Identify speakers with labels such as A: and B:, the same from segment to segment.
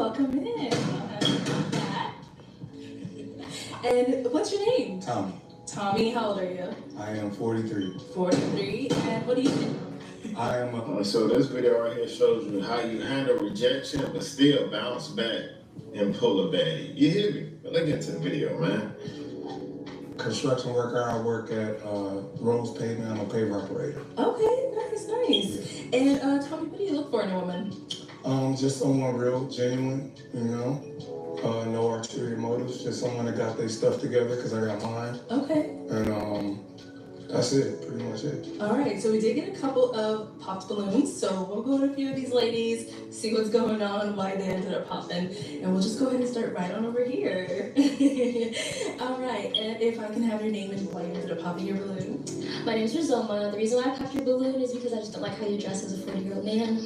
A: welcome in. And what's your name?
B: Tommy.
A: Tommy, how old are you?
B: I am 43.
A: 43, and what do you do?
B: I am
C: So this video right here shows you how you handle rejection but still bounce back and pull a baddie. You hear me? But let's get to the video, man.
B: construction worker. I work at Rose Pavement. I'm a paver operator.
A: Okay, nice.
B: Yeah.
A: And Tommy, what do you look for in a woman?
B: Just someone real, genuine, you know. No ulterior motives. Just someone that got their stuff together because I got mine.
A: Okay.
B: And that's it, pretty much it.
A: All right, so we did get a couple of popped balloons, so we'll go to a few of these ladies, see what's going on, why they ended up popping, and we'll just go ahead and start right on over here. All right, and if I can have your name and why you ended up popping your balloon.
D: My name's Rizoma. The reason why I popped your balloon is because I just don't like how you dress as a 40-year-old man.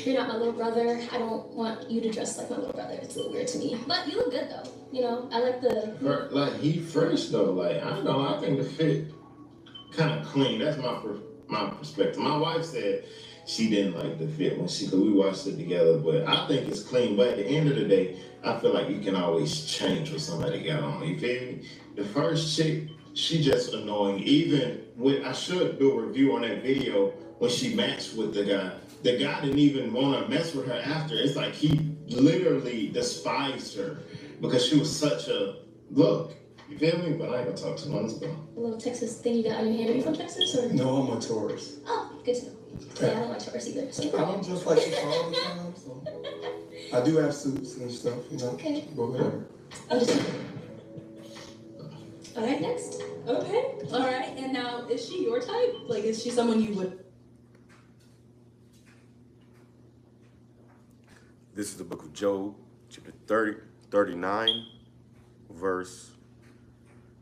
D: You're not my little brother. I don't want you to dress like my little brother. It's a little weird to me. But you look good, though. You know, I like the...
C: Like, he fresh, though. Like, I don't know. I think the fit kind of clean. That's my perspective. My wife said she didn't like the fit cause we watched it together, but I think it's clean. But at the end of the day, I feel like you can always change what somebody got on. You feel me? The first chick, she just annoying. Even with, I should do a review on that video when she matched with the guy. The guy didn't even want to mess with her after. It's like he literally despised her because she was such a look. You feel me? But I ain't gonna talk too long. Let's go.
D: A little Texas thing you got on your hand. Are you from Texas, or?
B: No, I'm a tourist.
D: Oh, good to know. Yeah, I don't like tourists either. So.
B: I don't just like Chicago all the time, so. I do have suits and stuff, you know.
D: Okay.
B: But whatever.
D: All right, next.
A: Okay, all right, and now, is she your type? Like, is she someone you would...
E: This is the book of Job, chapter 39, verse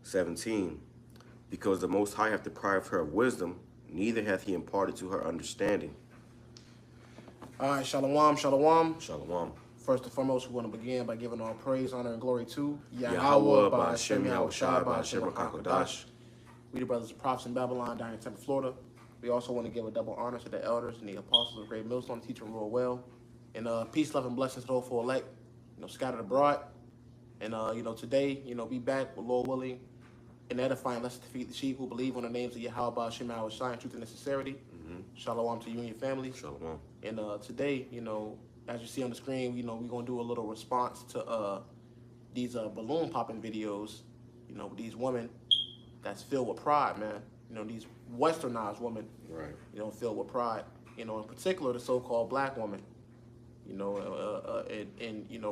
E: 17. Because the Most High hath deprived her of wisdom, neither hath he imparted to her understanding.
F: All right, shalom, shalom.
E: Shalom.
F: First and foremost, we want to begin by giving all praise, honor, and glory to
E: Yahweh, by Hashem Yahushua, by Hashem HaKadosh.
F: We the brothers of prophets in Babylon, down in Temple, Florida. We also want to give a double honor to the elders and the apostles of Great Millstone, teaching real well. And peace, love, and blessings to those for elect, scattered abroad. And, today, be back with Lord willing, and edifying lesson to feed the sheep who believe on the names of Yahweh, Hashem Yahushua, in truth and sincerity. Shalom to you and your family.
E: Shalom.
F: And today, as you see on the screen, we're going to do a little response to these balloon popping videos, with these women that's filled with pride, man. These westernized women,
E: right?
F: Filled with pride. In particular, the so-called black woman.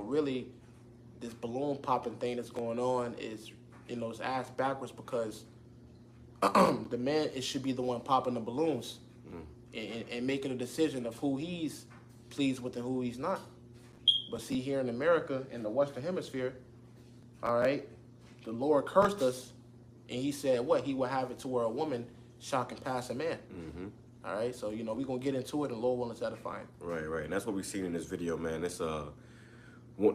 F: Really, this balloon popping thing that's going on is, it's ass backwards because the man, it should be the one popping the balloons and making a decision of who he's pleased with and who he's not. But see, here in America, in the Western Hemisphere, all right, the Lord cursed us, and he said what? He would have it to where a woman shall can pass a man. All right, so, we're going to get into it, and Lord willing, it's edifying.
E: Right, and that's what we've seen in this video, man. It's the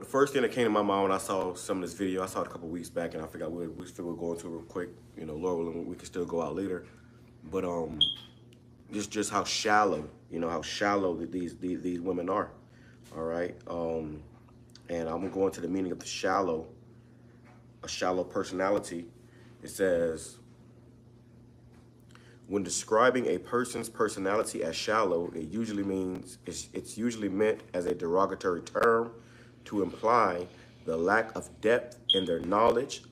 E: first thing that came to my mind when I saw some of this video, I saw it a couple weeks back, and I forgot we still were going to it real quick. Lord willing, we can still go out later. But just how shallow, these women are. All right, and I'm gonna go into the meaning of the shallow. A shallow personality. It says, when describing a person's personality as shallow, it usually means it's usually meant as a derogatory term to imply the lack of depth in their knowledge,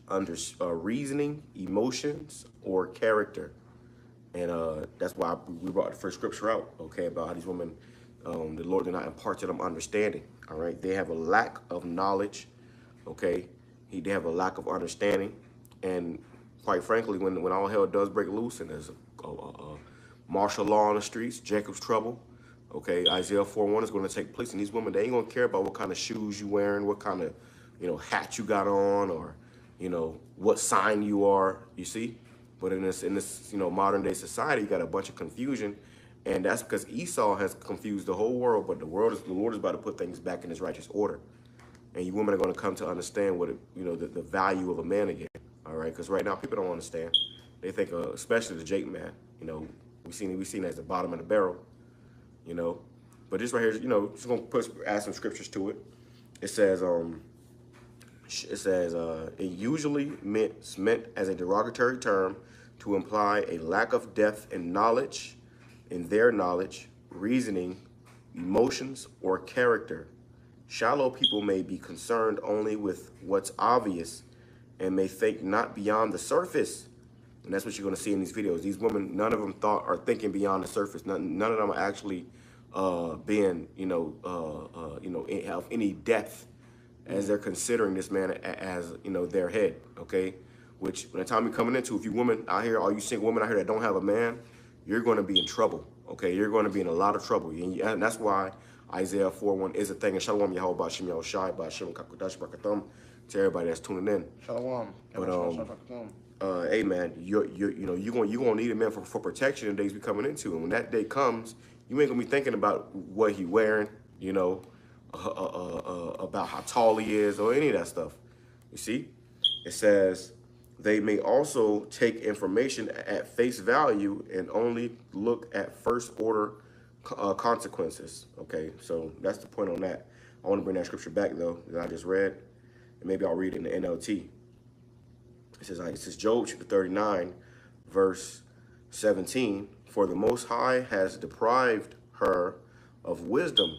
E: reasoning, emotions, or character. And that's why we brought the first scripture out, okay, about how these women, the Lord did not impart to them understanding, all right? They have a lack of knowledge, okay? They have a lack of understanding. And quite frankly, when all hell does break loose and there's a martial law on the streets, Jacob's trouble, okay, Isaiah 4:1 is going to take place. And these women, they ain't going to care about what kind of shoes you wearing, what kind of, hat you got on, or, what sign you are, you see? But in this modern day society, you got a bunch of confusion, and that's because Esau has confused the whole world. But the Lord is about to put things back in His righteous order, and you women are going to come to understand what the value of a man again. All right, because right now people don't understand. They think, especially the Jake man, we seen as the bottom of the barrel, But this right here, just gonna add some scriptures to it. It says it usually meant as a derogatory term to imply a lack of depth in knowledge, in their knowledge, reasoning, emotions, or character. Shallow people may be concerned only with what's obvious and may think not beyond the surface. And that's what you're going to see in these videos. These women, none of them are thinking beyond the surface. None of them are actually being, of any depth as they're considering this man as, their head, okay? Which, by the time you're coming into, if you women out here, all you single women out here that don't have a man, you're going to be in trouble, okay? You're going to be in a lot of trouble. And that's why Isaiah 4:1 is a thing. And Shalom Yahweh Ba'Shem Yahushai Ba'Shem Kakodash Barakatham to everybody that's tuning in.
F: Shalom.
E: But hey man, you're gonna need a man for protection in the days we coming into, and when that day comes, you ain't gonna be thinking about what he wearing, about how tall he is or any of that stuff. You see, it says they may also take information at face value and only look at first order consequences. Okay, so that's the point on that. I want to bring that scripture back though that I just read, and maybe I'll read it in the NLT. It says Job chapter 39, verse 17. For the Most High has deprived her of wisdom,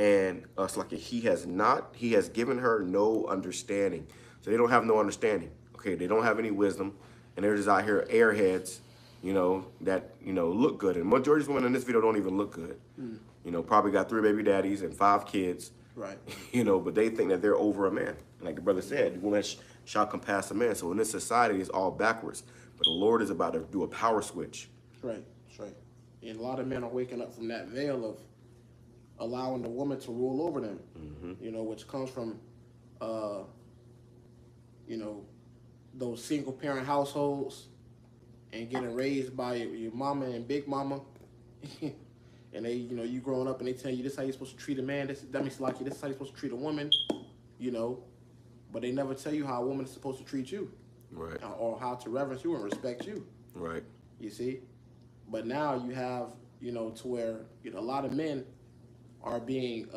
E: and he has given her no understanding. So they don't have no understanding. Okay, they don't have any wisdom, and they're just out here airheads, that look good. And majority of women in this video don't even look good. Probably got 3 baby daddies and 5 kids.
F: Right.
E: But they think that they're over a man. Like the brother said, the woman shall compass a man. So in this society, it's all backwards. But the Lord is about to do a power switch.
F: That's right. And a lot of men are waking up from that veil of allowing the woman to rule over them. Which comes from, those single parent households and getting raised by your mama and big mama. And they, you growing up and they tell you this is how you're supposed to treat a man. This is how you're supposed to treat a woman, But they never tell you how a woman is supposed to treat you.
E: Right.
F: Or how to reverence you and respect you.
E: Right.
F: You see? But now you have, to where a lot of men are being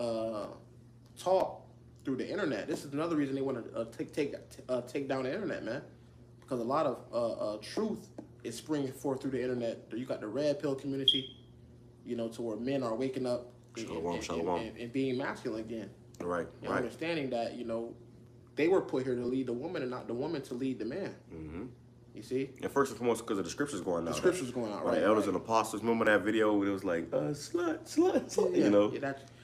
F: taught through the internet. This is another reason they want to take down the internet, man. Because a lot of truth is springing forth through the internet. You got the red pill community, to where men are waking up and being masculine again.
E: Right.
F: And understanding that, they were put here to lead the woman and not the woman to lead the man. You see? And
E: first and foremost, because of the scriptures going out.
F: The scriptures going out, right?
E: Elders and apostles. Remember that video where it was like, slut,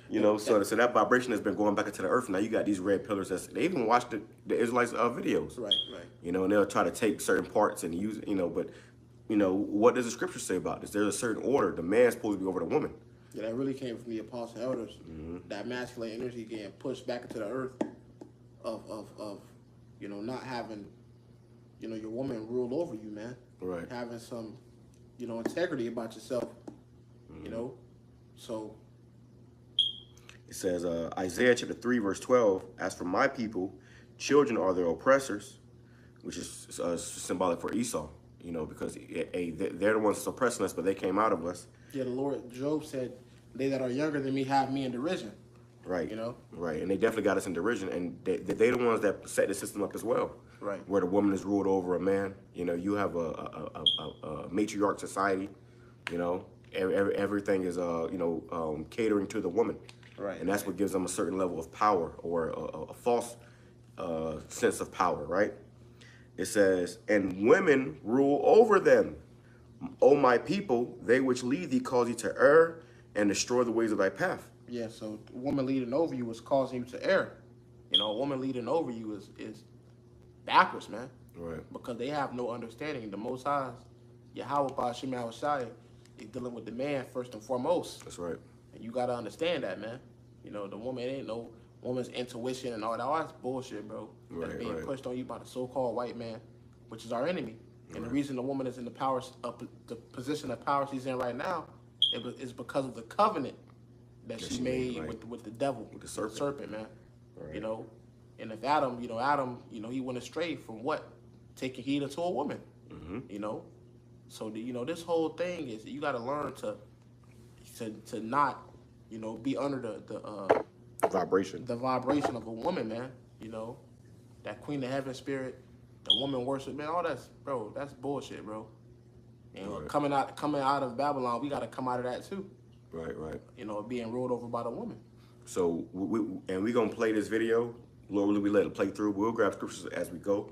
F: Yeah,
E: so that vibration has been going back into the earth. Now you got these red pillars. They even watch the Israelites videos.
F: Right.
E: And they'll try to take certain parts and use, but, what does the scripture say about this? There's a certain order. The man's supposed to be over the woman.
F: Yeah, that really came from the apostle elders. That masculine energy getting pushed back into the earth of not having, your woman rule over you, man.
E: Right.
F: Having some, integrity about yourself, so.
E: It says, Isaiah chapter 3, verse 12, as for my people, children are their oppressors, which is symbolic for Esau, because they're the ones that's oppressing us, but they came out of us.
F: Yeah, the Lord, Job said, they that are younger than me have me in derision.
E: Right. Right. And they definitely got us in derision. And they're the ones that set the system up as well.
F: Right.
E: Where the woman is ruled over a man. You have a matriarch society. Everything is, catering to the woman.
F: Right.
E: And that's what gives them a certain level of power or a false sense of power, right? It says, and women rule over them. O my people, they which lead thee cause thee to err and destroy the ways of thy path.
F: Yeah, so a woman leading over you is causing you to err. A woman leading over you is backwards, man.
E: Right. Because
F: they have no understanding. The Most High, Yahweh Ba'Shem Yahushai, is dealing with the man first and foremost.
E: That's right.
F: And you got to understand that, man. The woman ain't no woman's intuition and all that. All that's bullshit, bro. That's being pushed on you by the so-called white man, which is our enemy. And the reason the woman is in the position of power she's in right now is because of the covenant that she made with the devil, with the serpent, man. Right. And if Adam, he went astray from what? Taking heed unto a woman. So this whole thing is you got to learn to not, be under the
E: vibration.
F: The vibration of a woman, man. You know, that Queen of Heaven spirit, the woman worship, man. All that's, bro. That's bullshit, bro. You know,
E: Right.
F: coming out of Babylon, we got to come out of that too.
E: Right, right.
F: You know, being ruled over by the woman.
E: So we're gonna play this video. Lord, we let it play through. We'll grab scriptures as we go,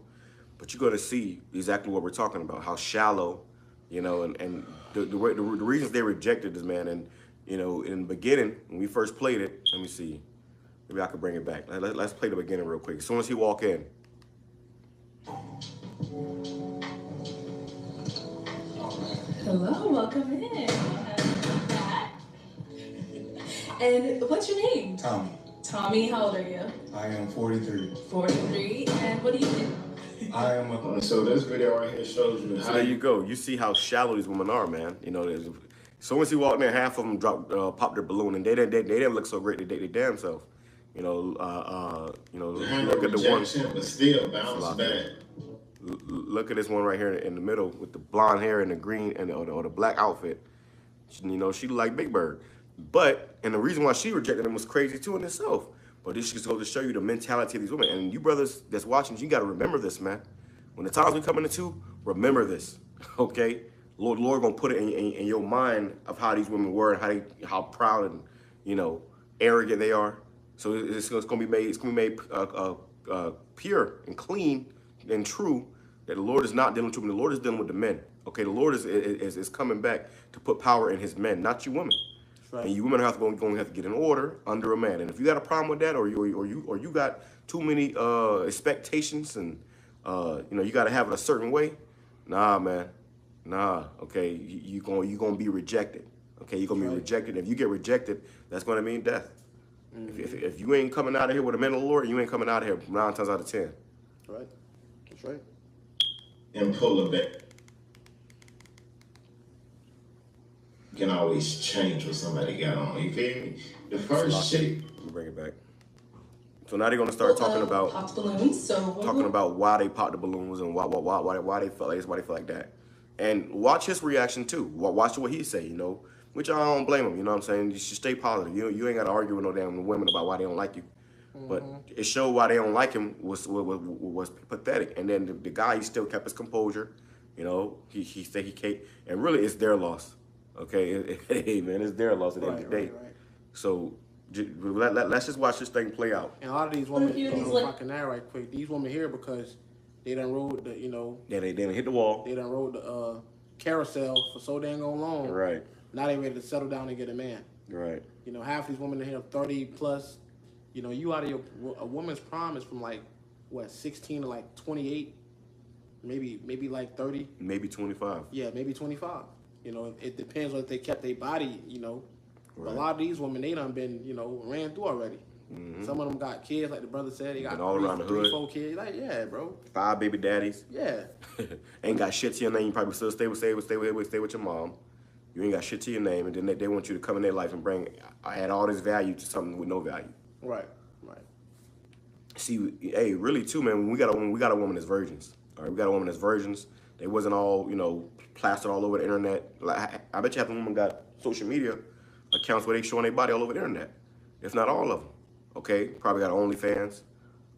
E: but you're gonna see exactly what we're talking about. How shallow, you know, and the reasons they rejected this man. And you know, in the beginning when we first played it, let me see, maybe I could bring it back. Let's play the beginning real quick. As soon as he walk in.
A: Hello, welcome in. And what's your name?
B: Tommy,
A: Tommy, how old are you?
B: I am 43.
A: 43. And what do you do?
B: I am a
C: So this video right here shows you
E: So
C: how
E: there you go. You see how shallow these women are, man. You know, as soon as he walked in, half of them popped their balloon, and they didn't look so great. They did their damn self. You know, look at the one.
C: but still bounce back.
E: Look at this one right here in the middle with the blonde hair and the green and or the black outfit. You know, she looked like Big Bird. But, and the reason why she rejected him was crazy too in itself. But this just goes to show you the mentality of these women. And you brothers that's watching, you got to remember this, man. When the times we coming into, remember this, okay? Lord gonna put it in your mind of how these women were and how proud and, you know, arrogant they are. So it's gonna be made pure and clean and true that the Lord is not dealing with women. The Lord is dealing with the men. Okay, the Lord is coming back to put power in His men, not you women.
F: Right.
E: And you women are going to have to get in order under a man. And if you got a problem with that, or you got too many expectations, and you know you got to have it a certain way, nah, man, nah. Okay, you gonna be rejected. Okay, you're gonna be rejected. If you get rejected, that's gonna mean death. If you ain't coming out of here with a man of the Lord, you ain't coming out of here 9 times out of 10.
F: Right. That's right.
C: And pull it back. You can always change what somebody got on. You feel me? The first chick.
E: Let me bring it back. So now they're gonna start talking about
A: popped balloons. So
E: talking about why they popped the balloons and why they felt like this, why they felt like that. And watch his reaction too. Watch what he say, you know, which I don't blame him. You know what I'm saying? You should stay positive. You ain't got to argue with no damn women about why they don't like you. But it showed why they don't like him was pathetic. And then the guy, he still kept his composure. You know, he said he can't. And really, it's their loss. Okay, hey man, it's their loss at the end of the day.
F: Right.
E: So let's just watch this thing play out.
F: And a lot of these women,
A: few of these,
F: if
A: like-
F: I can add right quick, these women here because they done rode the, you know,
E: Yeah, they didn't hit the wall.
F: they done rode the carousel for so dang long.
E: Right,
F: Now they ready to settle down and get a man.
E: right.
F: You know, half these women in here 30 plus. You know, you out of a woman's prime is from like what 16 to like 28, maybe like 30.
E: Maybe 25.
F: Yeah, maybe 25. You know, it depends on if they kept their body. You know, but
E: Right.
F: a lot of these women they done been ran through already. Some of them got kids, like the brother said. They got
E: Been all around the hood.
F: 4 kids. Like, yeah, bro.
E: 5 baby daddies.
F: Yeah.
E: Ain't got shit to your name. You probably still stay with your mom. You ain't got shit to your name, and then they want you to come in their life and add all this value to something with no value.
F: Right.
E: See, hey, really too, man. We got a woman that's virgins. All right, we got a woman that's virgins. They wasn't all, you know, plastered all over the internet. Like I bet you half the women got social media accounts where they showing their body all over the internet. If not all of them. Okay, probably got OnlyFans.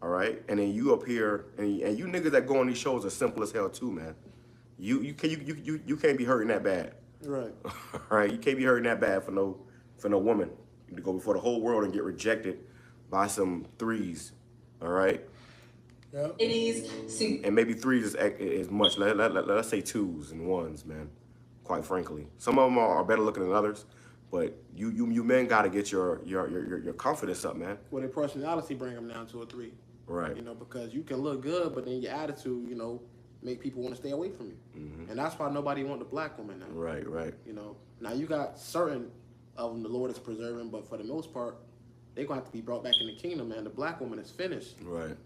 E: All right, and then you up here, and you niggas that go on these shows are simple as hell too, man. You can't be hurting that bad.
F: Right.
E: All right, you can't be hurting that bad for no woman to go before the whole world and get rejected by some threes. All right,
A: ladies, see,
E: and maybe threes is much. Let's say 2s and 1s, man. Quite frankly, some of them are better looking than others, but you men got to get your confidence up, man.
F: Well, their personality bring them down to a 3.
E: Right.
F: You know, because you can look good, but then your attitude, you know, make people want to stay away from you. And that's why nobody want the black woman now.
E: Right.
F: You know, now you got certain of them the Lord is preserving, but for the most part, they're gonna have to be brought back in the kingdom, man. The black woman is finished.
E: Right.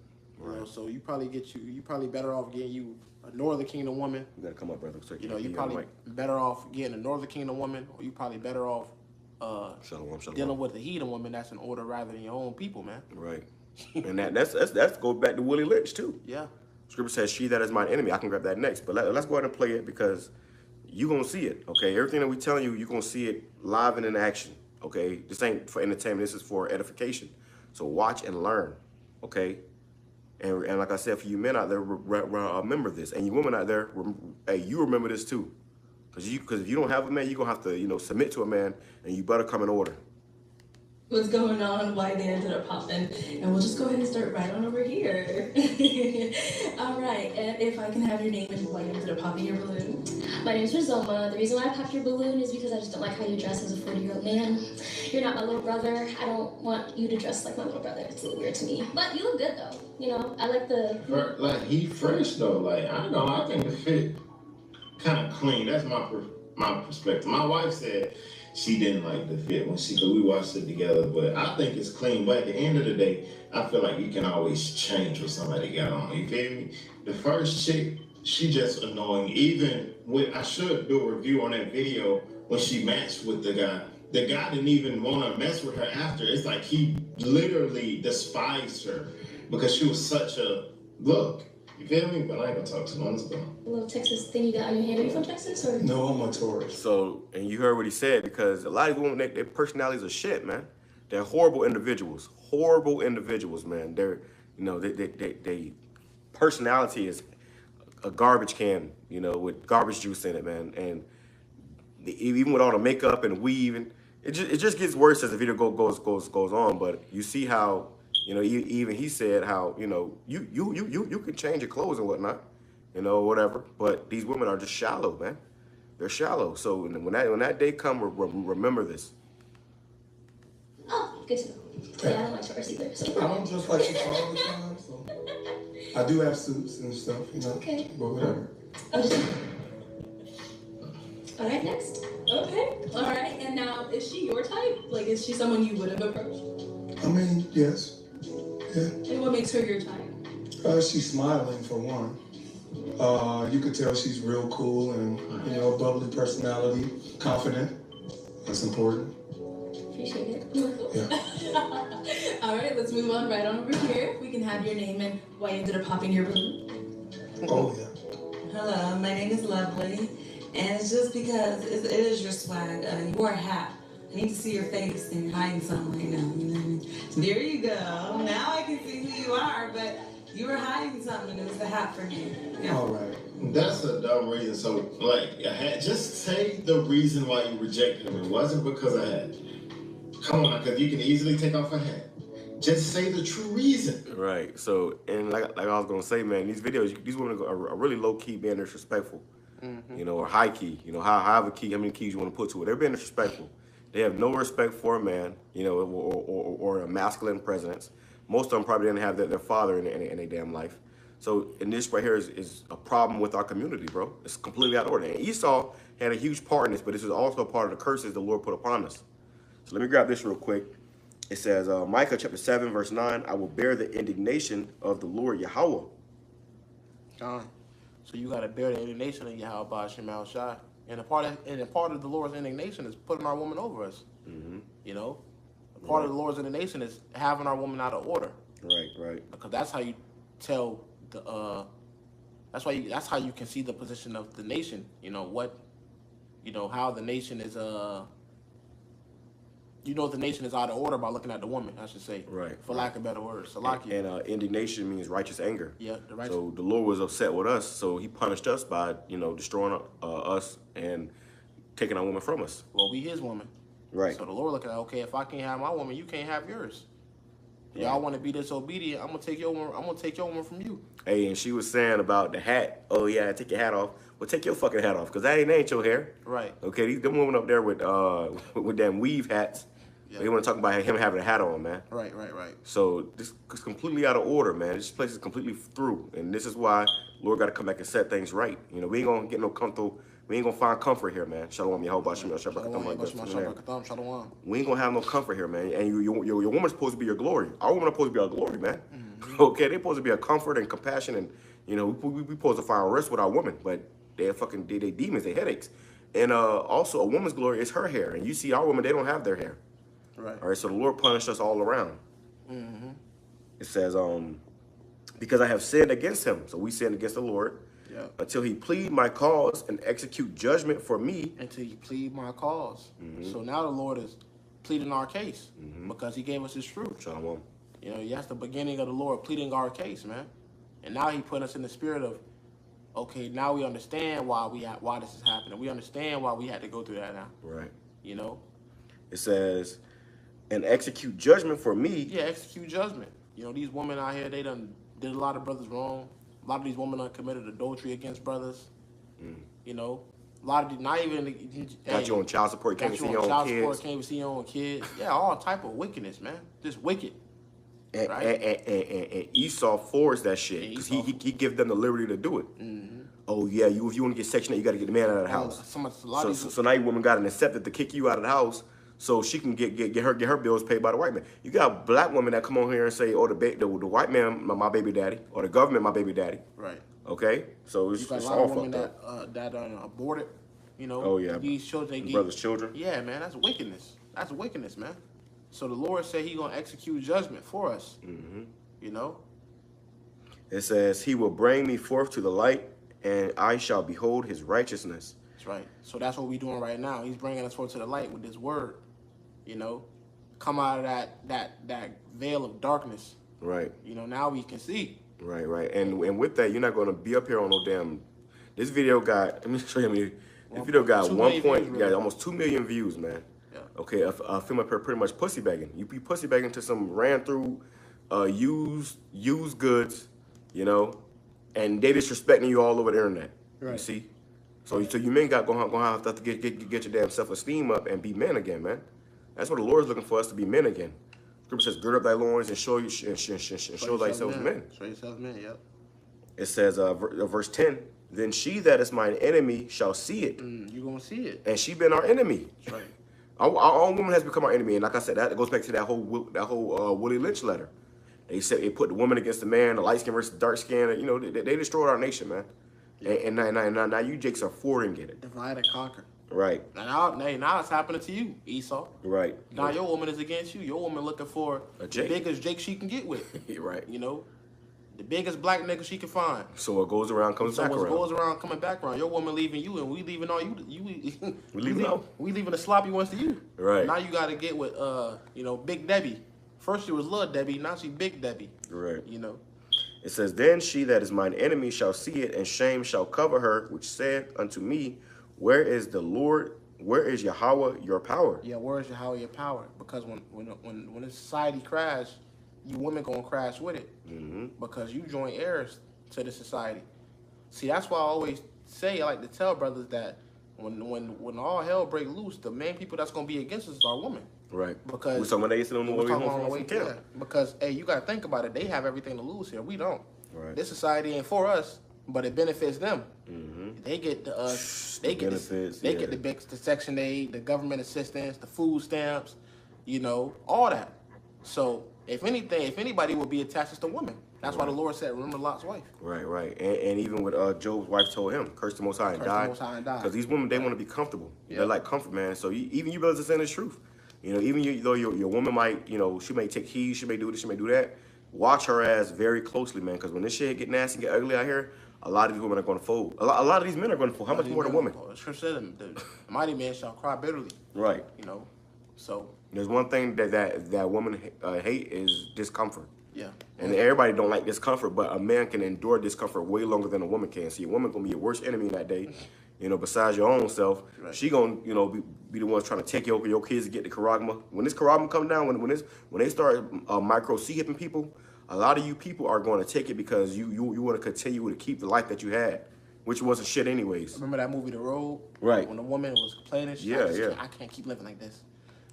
F: You know, so you probably better off getting you a Northern Kingdom woman.
E: You gotta come up, brother. So
F: You know, you probably better off getting a Northern Kingdom woman, or you probably better off
E: Shalom.
F: dealing with a heathen woman that's in order rather than your own people, man.
E: Right. And that's goes back to Willie Lynch too.
F: Yeah.
E: Scripture says, "She that is mine enemy." I can grab that next, but let's go ahead and play it because you gonna see it. Okay, everything that we telling you, you gonna see it live and in action. Okay, this ain't for entertainment. This is for edification. So watch and learn, okay? And like I said, for you men out there, remember this. And you women out there, hey, you remember this too. Because if you don't have a man, you're going to have to, submit to a man, and you better come in order.
A: What's going on, why they ended up popping, and we'll just go ahead and start right on over here. All right, and if I can have your name and why you ended up popping your balloon.
D: My name's Rizoma. The reason why I popped your balloon is because I just don't like how you dress as a 40-year-old man. You're not my little brother. I don't want you to dress like my little brother. It's a little weird to me. But you look good though. I like the...
C: Like, he fresh though. Like, I don't know, I think the fit kind of clean. That's my perspective. My wife said she didn't like the fit cause we watched it together, but I think it's clean. But at the end of the day, I feel like you can always change what somebody got on. You feel me? The first chick, she just annoying. Even with, I should do a review on that video when she matched with the guy. The guy didn't even want to mess with her after. It's like he literally despised her because she was such a look. You feel me? But I ain't gonna talk too long. Let's go.
D: The little Texas thing you got on your hand. Are you from Texas or?
B: No, I'm a tourist.
E: So, and you heard what he said, because a lot of women, their personalities are shit, man. They're horrible individuals. Horrible individuals, man. They're, they personality is a garbage can, with garbage juice in it, man. And even with all the makeup and weave, and it just gets worse as the video goes on. But you see how, even he said how, you can change your clothes and whatnot, whatever. But these women are just shallow, man. They're shallow. So when that day come, remember this.
D: Oh, good to know. Yeah, I don't like shorts either. So.
B: I don't just like to all the time, so I do have suits and stuff,
D: Okay.
B: but whatever.
D: All right, next.
A: Okay, all right, and now, is she your type? Like, is she someone you would have approached?
B: I mean, yes. Yeah.
A: And what makes her your type?
B: She's smiling for one. You could tell she's real cool and, bubbly personality, confident. That's important.
D: Appreciate it.
B: Yeah.
A: All right, let's move on right on over here. We can have your name and why you ended up popping your balloon.
B: Oh, yeah.
G: Hello, my name is Lovely, and it's just because it is your swag. You wore a hat. I need to see your face, and you're hiding something right now. You know what I mean? There you go. Now I can see who you are, but you were hiding something, and it was the hat for me. Yeah.
B: All right.
C: That's a dumb reason. So, like, just say the reason why you rejected him. It wasn't because of hat. Come on, because you can easily take off a hat. Just say the true reason.
E: Right. So, and like I was gonna say, man, these videos, these women are really low key being disrespectful, or high key, however key, how many keys you want to put to it. They're being disrespectful. They have no respect for a man, or a masculine presence. Most of them probably didn't have their father in their damn life. So, and this right here is a problem with our community, bro. It's completely out of order. And Esau had a huge part in this, but this is also part of the curses the Lord put upon us. So let me grab this real quick. It says, Micah chapter 7, verse 9, I will bear the indignation of the Lord Yahweh.
F: So you got to bear the indignation of Yahweh by Shem Al Shai. And a part of the Lord's indignation is putting our woman over us. A part of the Lord's indignation is having our woman out of order.
E: Right.
F: Because that's how you tell the that's how you can see the position of the nation. How the nation is the nation is out of order by looking at the woman, I should say.
E: Right.
F: For lack of better words. Salakia.
E: And indignation means righteous anger.
F: Yeah, the righteous.
E: So the Lord was upset with us, so he punished us by, destroying us and taking our woman from us.
F: Well, we his woman.
E: Right.
F: So the Lord looking at, okay, if I can't have my woman, you can't have yours. Y'all want to be disobedient, I'm gonna take your woman from you.
E: Hey, and she was saying about the hat. Oh yeah, take your hat off. Well, take your fucking hat off, because that ain't your hair.
F: Right.
E: Okay, them women up there with damn weave hats. Yeah. They want to talk about him having a hat on, man.
F: Right.
E: So this is completely out of order, man. This place is completely through, and this is why Lord got to come back and set things right. We ain't gonna get no comfortable. We ain't gonna find comfort here, man. Shalom, Yahweh,
F: Shalom.
E: We ain't gonna have no comfort here, man. And your woman's supposed to be your glory. Our woman is supposed to be our glory, man. Okay, they're supposed to be a comfort and compassion, and we supposed to find rest with our woman, but they demons, they headaches. And also a woman's glory is her hair, and you see our women, they don't have their hair.
F: Right.
E: All right, so the Lord punished us all around. It says, because I have sinned against him. So we sinned against the Lord.
F: Yeah.
E: Until he plead my cause and execute judgment for me.
F: Until you plead my cause. So now the Lord is pleading our case because he gave us his truth.
E: Shalom.
F: You know, that's the beginning of the Lord pleading our case, man. And now he put us in the spirit of, okay, now we understand why this is happening. We understand why we had to go through that now.
E: Right.
F: You know?
E: It says, and execute judgment for me.
F: Yeah, execute judgment. You know, these women out here, they done did a lot of brothers wrong. A lot of these women done committed adultery against brothers. You know? A lot of these, not even...
E: Got you on child support, can't even see your own kids.
F: Can't even see your own kids. Yeah, all type of wickedness, man. Just wicked.
E: And,
F: right?
E: and Esau forced that shit because he give them the liberty to do it. Oh yeah, if you want to get Section 8, you got to get the man out of the house. So now your woman got an incentive to kick you out of the house so she can get her bills paid by the white man. You got black women that come on here and say, oh, the white man my baby daddy, or the government my baby daddy.
F: Right.
E: Okay, so it's
F: got a
E: all
F: lot of women
E: fucked up.
F: that aborted. You know.
E: Oh yeah.
F: These children,
E: brothers' children.
F: Yeah, man, that's wickedness. That's wickedness, man. So the Lord said He gonna execute judgment for us. You know.
E: It says, He will bring me forth to the light, and I shall behold His righteousness.
F: That's right. So that's what we're doing right now. He's bringing us forth to the light with this word. You know, come out of that veil of darkness.
E: Right.
F: You know, now we can see.
E: Right. And with that, you're not gonna be up here on no damn. This video got. Let me show you. This video got almost 2 million views, man.
F: Yeah.
E: Okay, a film up here pretty much pussy bagging. You be pussy bagging to some ran through, used goods, you know, and they disrespecting you all over the internet. Right. You see, so you men gonna have to get your damn self-esteem up and be men again, man. That's what the Lord's looking for us to be men again. Scripture says, "Gird up thy loins and show thyself men."
F: Show yourself men. Yep.
E: It says, verse 10. Then she that is mine enemy shall see it.
F: You gonna see it.
E: And she been our enemy.
F: That's right.
E: Our own woman has become our enemy, and like I said, that goes back to that whole Willie Lynch letter. They said they put the woman against the man, the light skin versus dark skin. You know, they destroyed our nation, man. Yeah. And now you Jakes are forwarding it.
F: Divide and conquer.
E: Right.
F: Now it's happening to you, Esau.
E: Right.
F: Now your woman is against you. Your woman looking for the biggest Jake she can get with.
E: Right.
F: You know, the biggest black nigga she can find.
E: So what goes around comes back around.
F: So what goes around coming back around. Your woman leaving you, and we leaving all you.
E: We leaving
F: the sloppy ones to you.
E: Right.
F: Now you got to get with Big Debbie. First she was Lil Debbie. Now she Big Debbie.
E: Right.
F: You know.
E: It says, then she that is mine enemy shall see it, and shame shall cover her, which said unto me, where is the Lord? Where is Yahweh your power?
F: Yeah, where is Yahweh your power? Because when the society crash, you women gonna crash with it. Because you join heirs to the society. See, that's why I always say, I like to tell brothers that when all hell break loose, the main people that's gonna be against us is our women.
E: Right.
F: Because
E: when they sit on the way home from camp.
F: Yeah. Because hey, you gotta think about it. They have everything to lose here. We don't.
E: Right.
F: This society ain't for us, but it benefits them. They get the
E: benefits.
F: They get the Section 8, the government assistance, the food stamps, you know, all that. So if anybody would be attached, it's the women. That's why the Lord said, remember Lot's wife. Right.
E: And even what Job's wife told him, curse the Most High and die. Because these women, they want to be comfortable. Yeah. They're like comfort, man. So even you brothers are saying the truth. You know, even though your woman might, you know, she may take heed, she may do this, she may do that. Watch her ass very closely, man. Because when this shit get nasty, get ugly out here, a lot of these women are going to fold. A lot of these men are going to fold. How much more than women?
F: Scripture said, the mighty man shall cry bitterly.
E: Right.
F: You know, so.
E: There's one thing that women hate is discomfort.
F: Yeah.
E: And everybody don't like discomfort, but a man can endure discomfort way longer than a woman can. So your woman going to be your worst enemy that day, you know, besides your own self. Right. She going to, you know, be the ones trying to take your kids to get the charagma. When this charagma come down, when they start micro C-hipping people, a lot of you people are going to take it because you want to continue to keep the life that you had, which wasn't shit anyways.
F: Remember that movie, The Road?
E: Right.
F: When the woman was complaining, I can't keep living like this.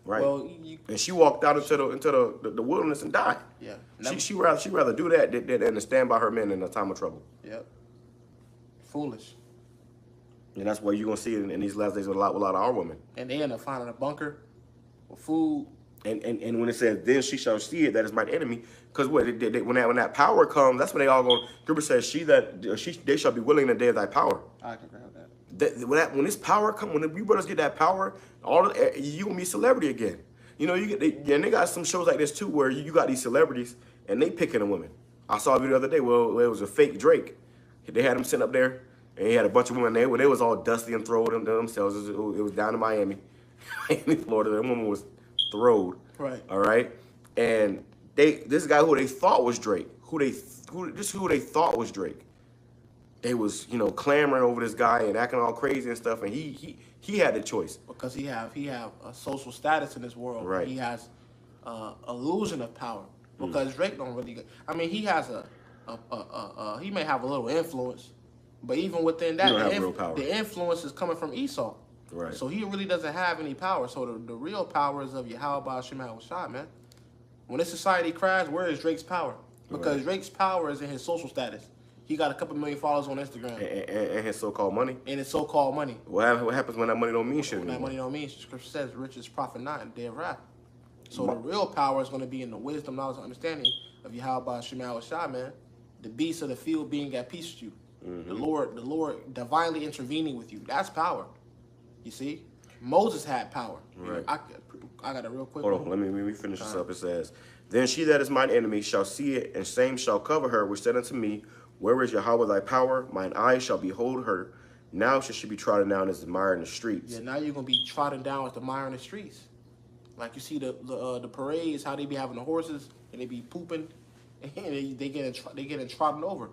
E: Right.
F: Well,
E: and she walked out into the wilderness and died.
F: Yeah.
E: She rather do that than to stand by her men in a time of trouble.
F: Yep. Foolish.
E: And that's why you're gonna see it in these last days with a lot of our women.
F: And they end up finding a bunker with food.
E: And when it says, then she shall see it, that is my enemy. Because when that power comes, that's when they all go. Scripture says, they shall be willing in the day of thy power.
F: I can grab that.
E: When this power comes, when we brothers get that power, you gonna be a celebrity again. You know, and they got some shows like this too, where you got these celebrities and they picking a woman. I saw a video the other day where it was a fake Drake. They had him sitting up there, and he had a bunch of women there where they was all dusty and throwed themselves. It was down in Miami, in Florida. The woman was throwed.
F: Right.
E: All right, and this guy who they thought was Drake, who they thought was Drake. They was, you know, clamoring over this guy and acting all crazy and stuff, and he had the choice.
F: Because he have a social status in this world.
E: Right.
F: He has illusion of power. Because Drake don't really. I mean, he has he may have a little influence, but even within that,
E: He don't have real power.
F: the influence is coming from Esau.
E: Right.
F: So he really doesn't have any power. So the real power is of Yahweh Shema Shah, man. When this society crashes, where is Drake's power? Because Drake's power is in his social status. He got a couple million followers on Instagram.
E: And his so-called money.
F: And his so-called money.
E: What happens when that money don't mean shit
F: When that
E: anymore?
F: money don't mean, Scripture says, riches profit not, and dead wrath. So the real power is going to be in the wisdom, knowledge, and understanding of Yahweh Shema Shah, man. The beasts of the field being at peace with you. The Lord divinely intervening with you. That's power. You see? Moses had power.
E: Right.
F: I got a real quick
E: Hold on, let me finish this up. It says, then she that is mine enemy shall see it, and shame shall cover her, which said unto me, where is Yahweh thy power? Mine eyes shall behold her. Now shall she be trodden down as the mire in the streets.
F: Yeah, now you're going to be trodden down with the mire in the streets. Like you see the parades, how they be having the horses, and they be pooping, and they getting trodden over.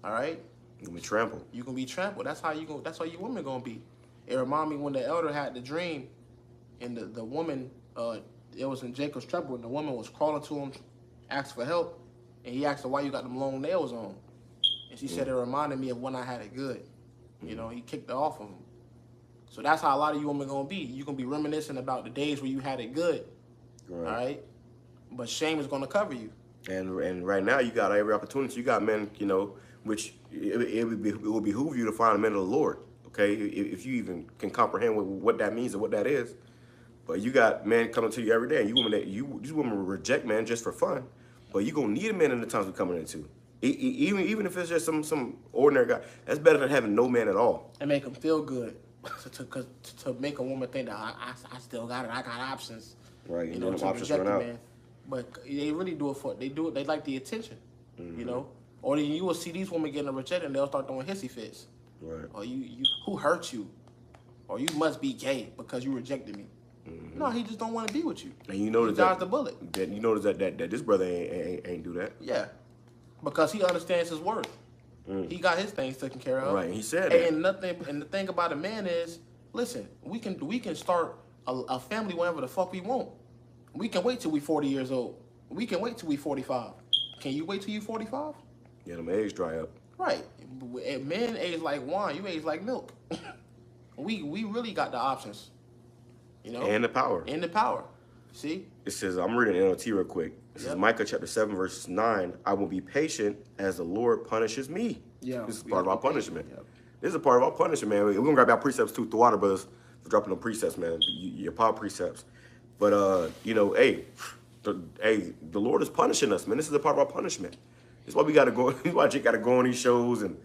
F: All right?
E: You'll be trampled.
F: You're going to be trampled. That's how you women going to be. It remind me when the elder had the dream, and the woman, it was in Jacob's trouble, and the woman was crawling to him, asked for help, and he asked her, why you got them long nails on? And she said, it reminded me of when I had it good. You know, he kicked her off of him. So that's how a lot of you women going to be. You're going to be reminiscing about the days where you had it good.
E: Right.
F: All right? But shame is going to cover you.
E: And right now you got every opportunity. You got men, you know, which it would behoove you to find a man of the Lord. Okay, if you even can comprehend what that means and what that is. But you got men coming to you every day. These women reject men just for fun. But you gonna need a man in the times we're coming into. Even if it's just some ordinary guy, that's better than having no man at all.
F: And make them feel good. to make a woman think that I still got it. I got options.
E: Right.
F: You know,
E: them
F: to
E: options
F: reject
E: run
F: a
E: out.
F: man. But they really do it they like the attention. You know? Or then you will see these women getting rejected and they'll start throwing hissy fits.
E: Right.
F: Or you who hurt you? Or you must be gay because you rejected me. No, he just don't want to be with you.
E: And you notice
F: he dodged the bullet.
E: You notice that this brother ain't do that.
F: Yeah, because he understands his worth. He got his things taken care of.
E: Right. He said that.
F: And the thing about a man is, listen, we can start a family whenever the fuck we want. We can wait till we 40 years old. We can wait till we 45. Can you wait till you 45?
E: Yeah, them eggs dry up.
F: Right. Men age like wine. You age like milk. we really got the options. You know?
E: And the power.
F: And the power. See?
E: It says, I'm reading NLT real quick. It says,
F: Yep.
E: Micah chapter 7, verse 9, I will be patient as the Lord punishes me.
F: Yeah,
E: This is
F: we
E: part of
F: gotta
E: our
F: be patient,
E: punishment.
F: yep.
E: This is a part of our punishment, man. We're going to grab our precepts too, the water brothers, for dropping them precepts, man. Your power precepts. But, you know, the Lord is punishing us, man. This is a part of our punishment. That's why we got to go. That's why Jake got to go on these shows and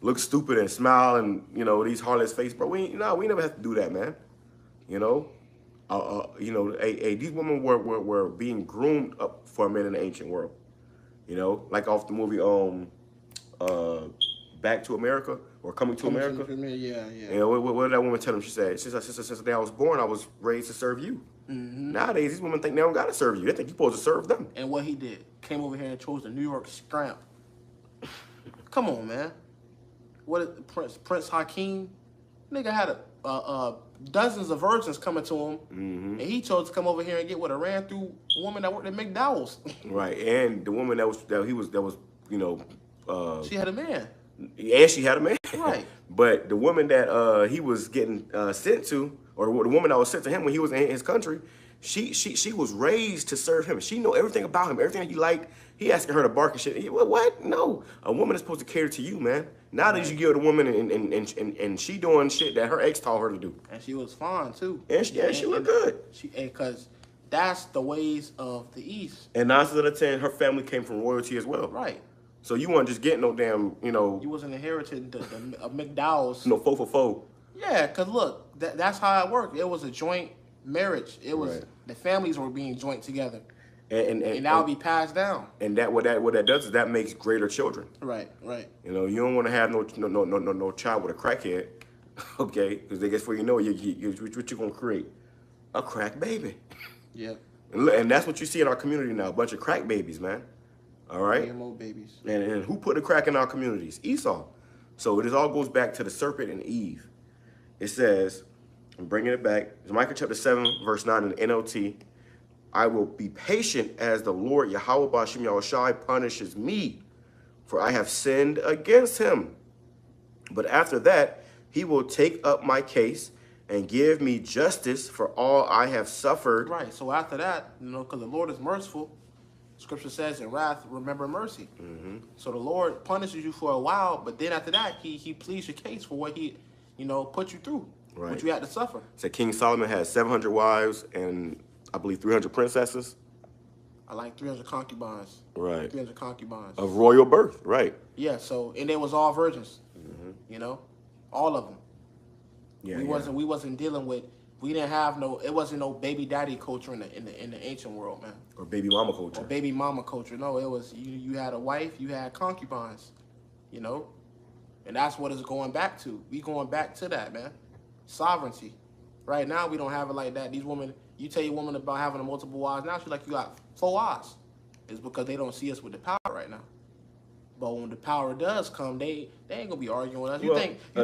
E: look stupid and smile and, you know, these heartless face, bro. We never have to do that, man. You know? These women were being groomed up for men in the ancient world. You know, like off the movie Back to America or Coming to America.
F: Yeah.
E: You know, what did that woman tell him? She said, since the day I was born, I was raised to serve you. Nowadays, these women think they don't got to serve you. They think you're supposed to serve them.
F: And what he did, came over here and chose the New York Scramp. Come on, man. What Prince Hakeem? Nigga had dozens of virgins coming to him, and he chose to come over here and get with a ran through woman that worked at McDowell's.
E: Right, and the woman that was
F: She had a man.
E: and she had a man.
F: Right.
E: But the woman that he was getting sent to, or the woman that was sent to him when he was in his country, she was raised to serve him. She know everything about him, everything that he liked. He asking her to bark and shit. What? No, a woman is supposed to cater to you, man. Nowadays you give the woman and she doing shit that her ex taught her to do.
F: And she was fine too.
E: And she looked good.
F: Because that's the ways of the East.
E: And 9 out of 10, her family came from royalty as well.
F: Right.
E: So you weren't just getting no damn,
F: You wasn't inheriting the McDowell's.
E: no foe for foe.
F: Yeah, because look, that's how it worked. It was a joint marriage. It was
E: Right.
F: The families were being joint together.
E: And
F: that would be passed down.
E: And what that does is that makes greater children.
F: Right.
E: You know, you don't want to have no child with a crackhead, okay? Because I guess before you know it, what you gonna create? A crack baby.
F: Yeah.
E: And that's what you see in our community now, a bunch of crack babies, man. All right?
F: GMO babies.
E: And who put the crack in our communities? Esau. So it all goes back to the serpent and Eve. It says, I'm bringing it back, it's Micah chapter 7, verse 9 in the NLT. I will be patient as the Lord Yahweh Bashim Yahushai punishes me, for I have sinned against him. But after that, he will take up my case and give me justice for all I have suffered.
F: Right. So after that, you know, because the Lord is merciful, Scripture says, in wrath, remember mercy. So the Lord punishes you for a while, but then after that, he pleads your case for what he, you know, put you through,
E: Right.
F: what you had to suffer.
E: So King Solomon had 700 wives and I believe 300 princesses.
F: I like 300 concubines.
E: Right.
F: 300 concubines.
E: Of royal birth, right.
F: Yeah, so, and they was all virgins, you know, all of them.
E: Yeah,
F: We wasn't dealing with, we didn't have no, it wasn't no baby daddy culture in the ancient world, man.
E: Or baby mama culture.
F: Or baby mama culture. No, it was, you had a wife, you had concubines, you know, and that's what it's going back to. We going back to that, man. Sovereignty. Right now, we don't have it like that. These women, you tell your woman about having a multiple wives, now she's like, you got 4 wives. It's because they don't see us with the power right now. But when the power does come, they ain't gonna be arguing with us. You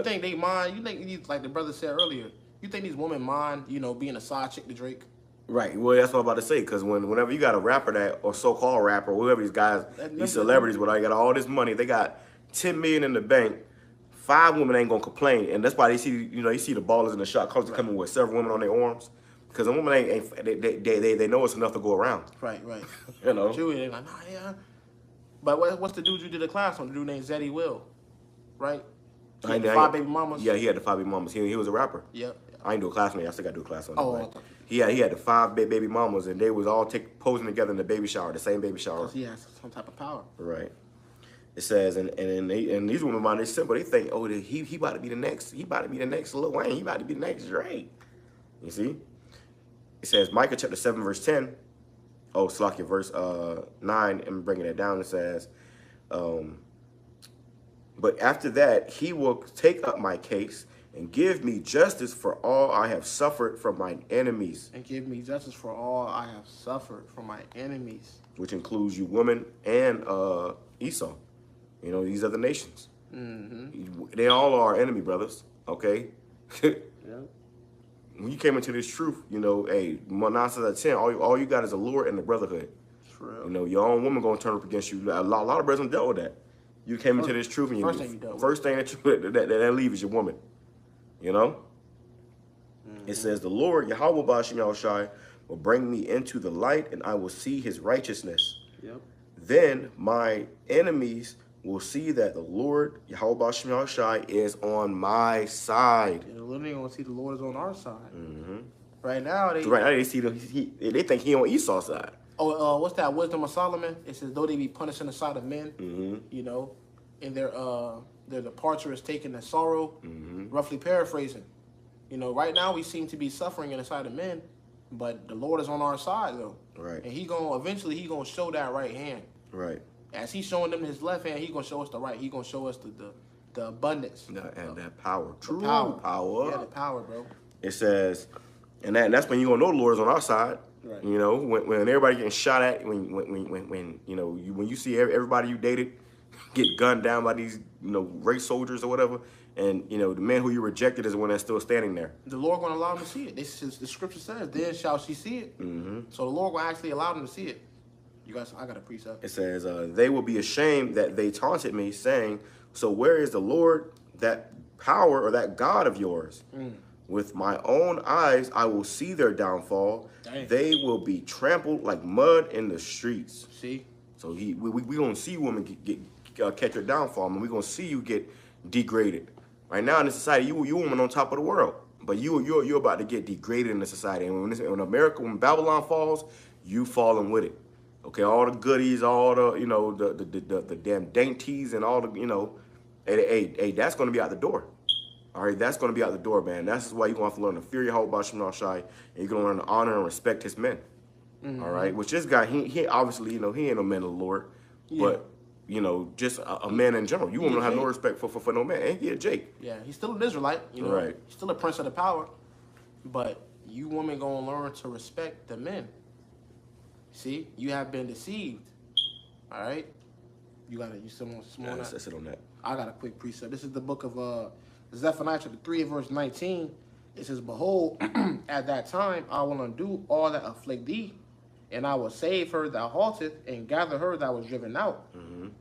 F: think they mind? You think these, like the brother said earlier? You think these women mind? You know, being a side chick to Drake?
E: Right. Well, that's what I'm about to say. Because whenever you got a rapper that, or so-called rapper, or whoever these guys, these celebrities, where they got all this money, they got 10 million in the bank. 5 women ain't gonna complain, and that's why they see, you know, you see the ballers in the shot cause they're coming with several women on their arms. Because the women they know it's enough to go around.
F: Right.
E: You know.
F: Chewy, they like, nah, yeah. But what's the dude you did a class on? The dude named Zeddy Will, right? He had the 5 baby mamas.
E: Yeah, he had the 5 baby mamas. He was a rapper.
F: Yep.
E: I ain't do a class on it. I still got to do a class on it.
F: Oh,
E: But he had the 5 baby mamas, and they was all posing together in the baby shower, the same baby shower.
F: Because he has some type of power.
E: Right. It says, and these women mind, they simple. They think, oh, he about to be the next. He about to be the next Lil Wayne. He about to be the next Drake. You see? It says Micah chapter 7 verse 10. Oh, Slakia verse 9. And bringing it down. It says, but after that he will take up my case and give me justice for all I have suffered from my enemies.
F: And give me justice for all I have suffered from my enemies.
E: Which includes you women and Esau. You know, these other nations. They all are our enemy, brothers. Okay?
F: Yeah.
E: When you came into this truth, you know, hey, 9 out of 10, all you got is the Lord and the brotherhood.
F: True.
E: You know, your own woman gonna turn up against you. A lot of brothers dealt with that. You came into this truth, and first thing that leave is your woman. You know? It says, the Lord, Yahweh Bashim Yahushai, will bring me into the light, and I will see his righteousness.
F: Yep.
E: Then my enemies will see that the Lord, Yahweh Bashim Yahushai, is on my side.
F: They're literally going to see the Lord is on our side. Right now,
E: they see they think he on Esau's side.
F: Oh, what's that? Wisdom of Solomon? It says, though they be punished in the sight of men, you know, and their departure is taken as sorrow, roughly paraphrasing. You know, right now we seem to be suffering in the sight of men, but the Lord is on our side, though.
E: Right.
F: And eventually he gonna show that right hand.
E: Right.
F: As he's showing them his left hand, he gonna show us the right. He gonna show us the abundance.
E: And that power. True
F: power.
E: Yeah,
F: the power, bro.
E: It says, and that's when you gonna know the Lord is on our side.
F: Right.
E: You know, when everybody getting shot at, when you know, when you see everybody you dated get gunned down by these, you know, race soldiers or whatever, and you know the man who you rejected is the one that's still standing there.
F: The Lord gonna allow him to see it. The scripture says, "Then shall she see it." So the Lord gonna actually allow them to see it. You guys, I got a precept.
E: It says, they will be ashamed that they taunted me, saying, so where is the Lord, that power or that God of yours? With my own eyes, I will see their downfall.
F: Dang.
E: They will be trampled like mud in the streets.
F: See?
E: So we gonna see women catch your downfall. I mean, we gonna see you get degraded. Right now in this society, you woman on top of the world, but you're about to get degraded in the society. And when Babylon falls, you falling with it. Okay, all the goodies, all the, you know, the damn dainties and all the, you know, hey, that's gonna be out the door. All right, that's going to be out the door, man. That's why you're going to have to learn to fear Yahweh Bashim Yahushai, and you're going to learn to honor and respect his men. All right, which this guy, he obviously, you know, he ain't no man of the Lord, but, you know, just a man in general. You won't have no respect for no man. And he a Jake.
F: Yeah, he's still an Israelite, you know.
E: Right.
F: He's still a prince of the power. But you women going to learn to respect the men. See, you have been deceived. All right, you someone
E: Yeah, let's sit on that.
F: I got a quick precept. This is the book of Zephaniah chapter 3 verse 19. It says, "Behold, at that time I will undo all that afflict thee, and I will save her that halteth, and gather her that was driven out.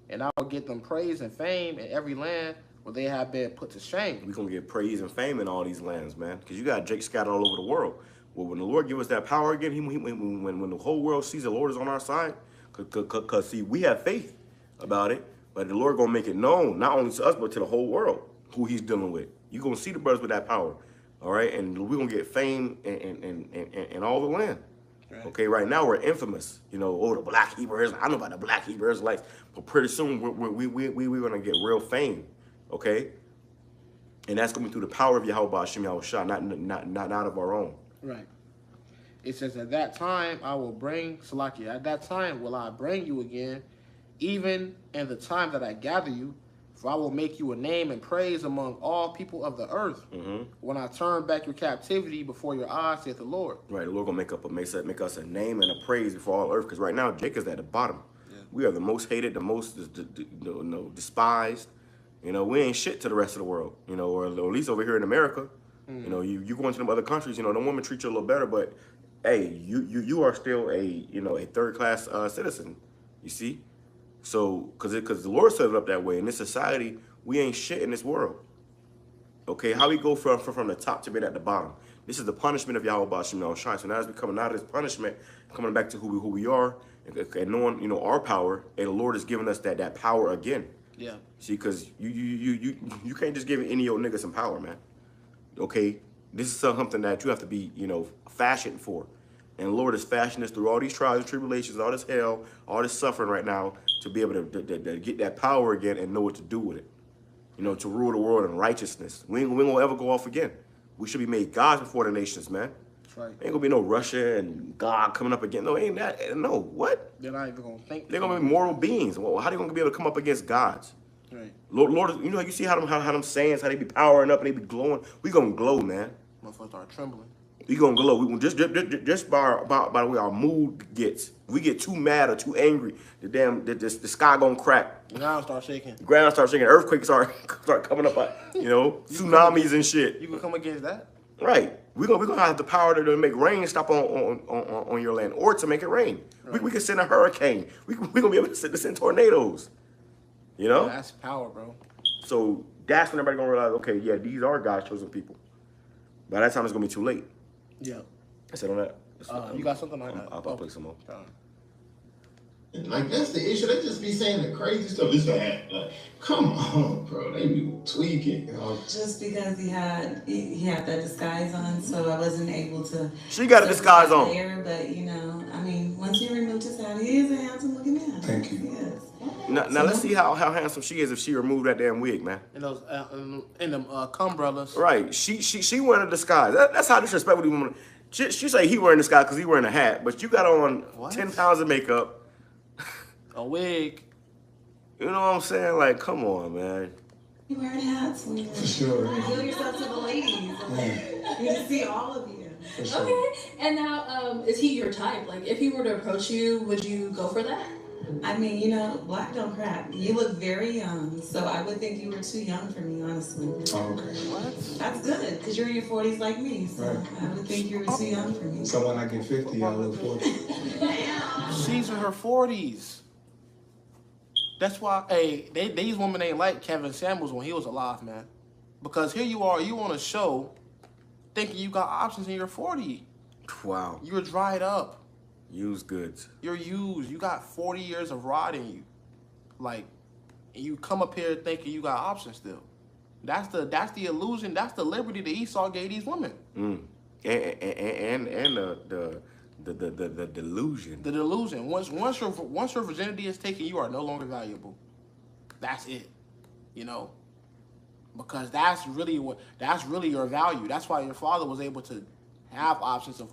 F: And I will give them praise and fame in every land where they have been put to shame."
E: We're going to get praise and fame in all these lands, man. Because you got Jake scattered all over the world. Well, when the Lord give us that power again, when the whole world sees the Lord is on our side, because see, we have faith about it, but the Lord going to make it known, not only to us, but to the whole world, who he's dealing with. You're going to see the brothers with that power, all right? And we're going to get fame in all the land. Right. Okay, right now we're infamous. You know, oh, the black Hebrews. I know about the black Hebrews, like, but pretty soon we're going to get real fame, okay? And that's going to be through the power of Yahweh Hashem Yahushua, not of our own.
F: Right. It says, "At that time I will bring," Salakia, "at that time will I bring you again, even in the time that I gather you, for I will make you a name and praise among all people of the earth, when I turn back your captivity before your eyes, saith the Lord."
E: Right, the Lord going to make us a name and a praise before all earth, because right now Jacob's at the bottom. Yeah. We are the most hated, the most despised. You know, we ain't shit to the rest of the world, you know, or at least over here in America. You know, you go into them other countries, you know, the women treat you a little better, but hey, you are still a third-class citizen, you see? So, because the Lord set it up that way. In this society, we ain't shit in this world. Okay, how we go from the top to being at the bottom? This is the punishment of Yahweh Hashem Yahushua. So now as we coming out of this punishment, coming back to who we are, and knowing, you know, our power, and the Lord is giving us that power again.
F: Yeah.
E: See, because you can't just give any old nigga some power, man. Okay, this is something that you have to be, you know, fashioned for. And the Lord is fashioning us through all these trials and tribulations, all this hell, all this suffering right now, to be able to get that power again and know what to do with it. You know, to rule the world in righteousness. We ain't gonna ever go off again. We should be made gods before the nations, man.
F: That's right.
E: Ain't gonna be no Russia and God coming up again. No, ain't that. No, what?
F: They're not even gonna think.
E: They're gonna be mortal beings. Well, how they gonna be able to come up against gods?
F: Right.
E: Lord, you know, you see how them sayings, how they be powering up and they be glowing. We gonna glow, man.
F: Motherfuckers start trembling.
E: We gonna glow. We just by the way our mood gets. We get too mad or too angry. The sky gonna crack.
F: The ground start shaking.
E: The ground start shaking. Earthquakes start coming up. You know, tsunamis and shit.
F: You can come against that.
E: Right. We gonna have the power to make rain stop on your land, or to make it rain. Right. We can send a hurricane. We gonna be able to send tornadoes. You know.
F: Yeah, that's power, bro.
E: So that's when everybody gonna realize, okay, yeah, these are God's chosen people. By that time, it's gonna be too late.
F: Yeah.
E: I said on that.
F: You got something like that?
E: I'll play some more.
C: And like, that's the issue. They just be saying the crazy stuff. This that. Like, come on, bro. They be tweaking.
G: Just because he had that disguise on, so I wasn't able to.
E: She got a disguise on.
G: There, but you know, I mean, once he removed his hat, he is a handsome looking man.
B: Thank you.
G: Yes.
E: Now let's see how handsome she is if she removed that damn wig, man.
F: And those in them umbrellas.
E: Right. She wearing a disguise. That's how disrespectful you want. She say he wearing a disguise because he wearing a hat, but you got on 10 pounds of makeup.
F: A wig.
E: You know what I'm saying? Like, come on, man.
G: You wearing hats?
B: For sure.
G: Reveal yourself to the ladies. You can see all of you.
B: For sure.
A: Okay. And now, is he your type? Like, if he were to approach you, would you go for that?
G: I mean, you know, black don't crack. You look very young, so I would think you were too young for me, honestly.
B: Oh, okay.
F: What?
G: That's good, because you're in your 40s like me, so
B: Right.
G: I would think you were too young for me.
B: So when I get 50, I'll look 40.
F: She's in her 40s. That's why, hey, these women ain't like Kevin Samuels when he was alive, man. Because here you are, you on a show, thinking you got options and you're 40.
E: Wow.
F: You're dried up.
E: Used goods.
F: You're used. You got 40 years of rod in you. Like, and you come up here thinking you got options still. That's the illusion. That's the liberty that Esau gave these women.
E: And the delusion.
F: The delusion. Once your virginity is taken, you are no longer valuable. That's it. You know, because that's really your value. That's why your father was able to have options of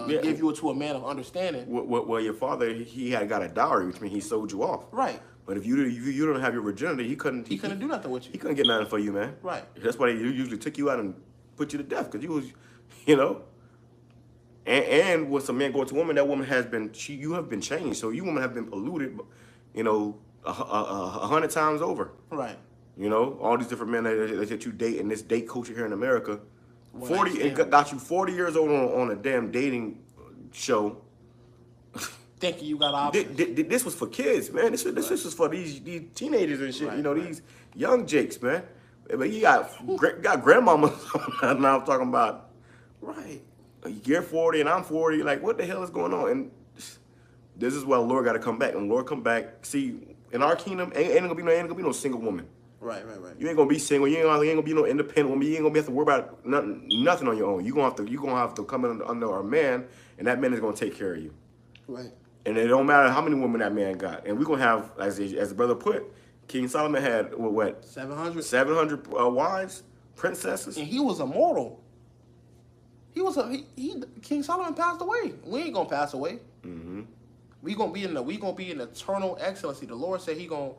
F: give you to a man of understanding.
E: Well, your father he had got a dowry, which means he sold you off.
F: Right.
E: But if you don't have your virginity, he couldn't
F: do nothing with you.
E: He couldn't get nothing for you, man.
F: Right.
E: That's why they usually took you out and put you to death because you was, you know. And with some man going to woman, that woman has been you have been changed. So you women have been polluted, you know, 100 times over.
F: Right.
E: You know, all these different men that you date in this date culture here in America.
F: Well,
E: 40 it got you 40 years old on a damn dating show.
F: Thinking you got options.
E: This was for kids, man. This was for these teenagers and shit.
F: Right,
E: you know, these young jakes, man. But you got grandmamas. Now I'm talking about, right? You're 40 and I'm 40. Like, what the hell is going on? And this is why Lord got to come back. And Lord come back. See, in our kingdom, ain't gonna be no single woman.
F: Right.
E: You ain't gonna be single. You ain't gonna be no independent woman. You ain't gonna have to worry about nothing on your own. You gonna have to come under a man, and that man is gonna take care of you.
F: Right.
E: And it don't matter how many women that man got. And we're gonna have, as the brother put, King Solomon had what 700 wives, princesses.
F: And he was immortal. King Solomon passed away. We ain't gonna pass away.
E: Mm-hmm.
F: We gonna be in eternal excellency. The Lord said He gonna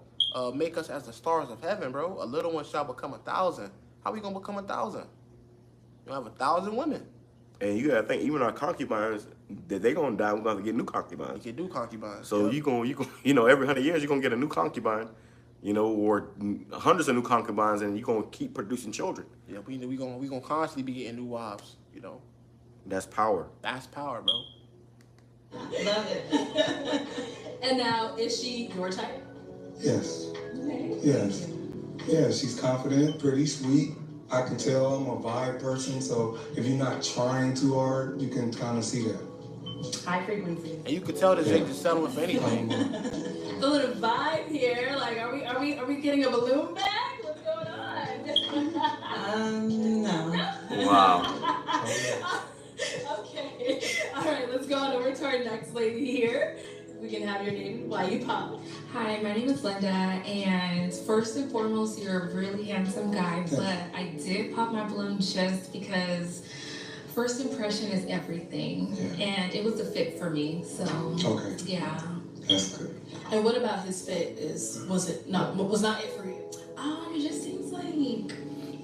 F: make us as the stars of heaven, bro. A little one shall become 1,000. How we gonna become 1,000? You have 1,000 women.
E: And you gotta think, even our concubines, that they gonna die. We're gonna have to get new concubines.
F: You can do concubines.
E: So you know, every 100 years you're gonna get a new concubine, you know, or hundreds of new concubines, and you're gonna keep producing children.
F: Yeah, we gonna constantly be getting new wives. You know,
E: that's power.
F: That's power, bro.
G: Love it.
A: And now, is she your type?
B: Yes.
A: Okay.
B: Yes. Yeah, she's confident, pretty sweet. I can tell I'm a vibe person, so if you're not trying too hard, you can kind of see that.
A: High frequency.
F: And you could tell that Jake just settling for anything.
A: A little vibe here. Like, are we getting a balloon bag? What's going on?
G: No.
E: Wow.
A: Okay. All right, let's go on over to our next lady here. We can have your name while you pop.
H: Hi, my name is Linda, and first and foremost, you're a really handsome guy, but I did pop my balloon just because first impression is everything, and it was a fit for me, so
B: Okay.
H: Yeah.
B: That's good.
A: And what about his fit? Was not it for you?
H: It just seems like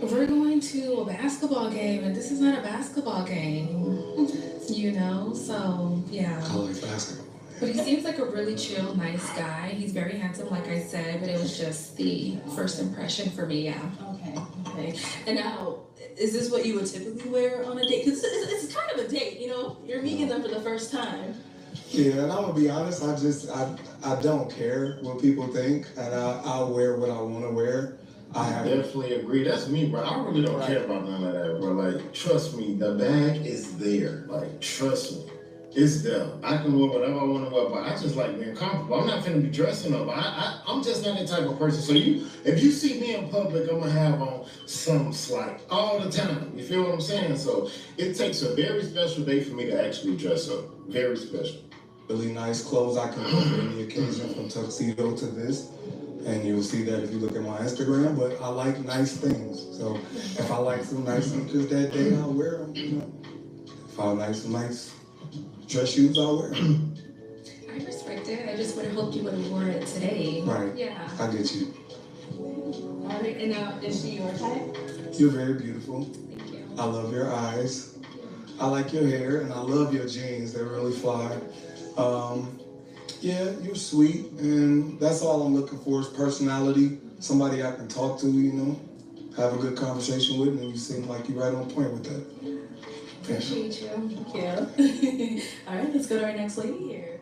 H: we're going to a basketball game, and this is not a basketball game, you know, so yeah.
B: I like basketball.
H: But he seems like a really chill, nice guy. He's very handsome, like I said, but it was just the first impression for me, yeah.
A: Okay. And now, is this what you would typically wear on a date? Because it's kind of a date, you know? You're meeting them for the first time.
B: Yeah, and I'm gonna be honest. I don't care what people think, and I'll wear what I want to wear.
C: I definitely agree. That's me, bro. I really don't care about none of that, bro. Like, trust me, the bag is there. Like, trust me. It's there. I can wear whatever I want to wear, but I just like being comfortable. I'm not finna be dressing up. I'm just not that type of person. So if you see me in public, I'm gonna have on some slight all the time. You feel what I'm saying? So it takes a very special day for me to actually dress up. Very special.
B: Really nice clothes I can wear for any occasion, from tuxedo to this. And you'll see that if you look at my Instagram, but I like nice things. So if I like some nice sneakers that day, I'll wear them, you know. If I like some nice dress shoes, I'll wear them.
H: I respect it. I just would have hoped you would have worn it today.
B: Right.
H: Yeah.
B: I get you.
A: All right, and now, is she your type?
B: You're very beautiful.
H: Thank you.
B: I love your eyes. I like your hair, and I love your jeans. They're really fly. Yeah, you're sweet, and that's all I'm looking for is personality. Somebody I can talk to, you know, have a good conversation with, and you seem like you're right on point with that.
H: Appreciate you.
A: Thank you. All right, let's go to our next lady here.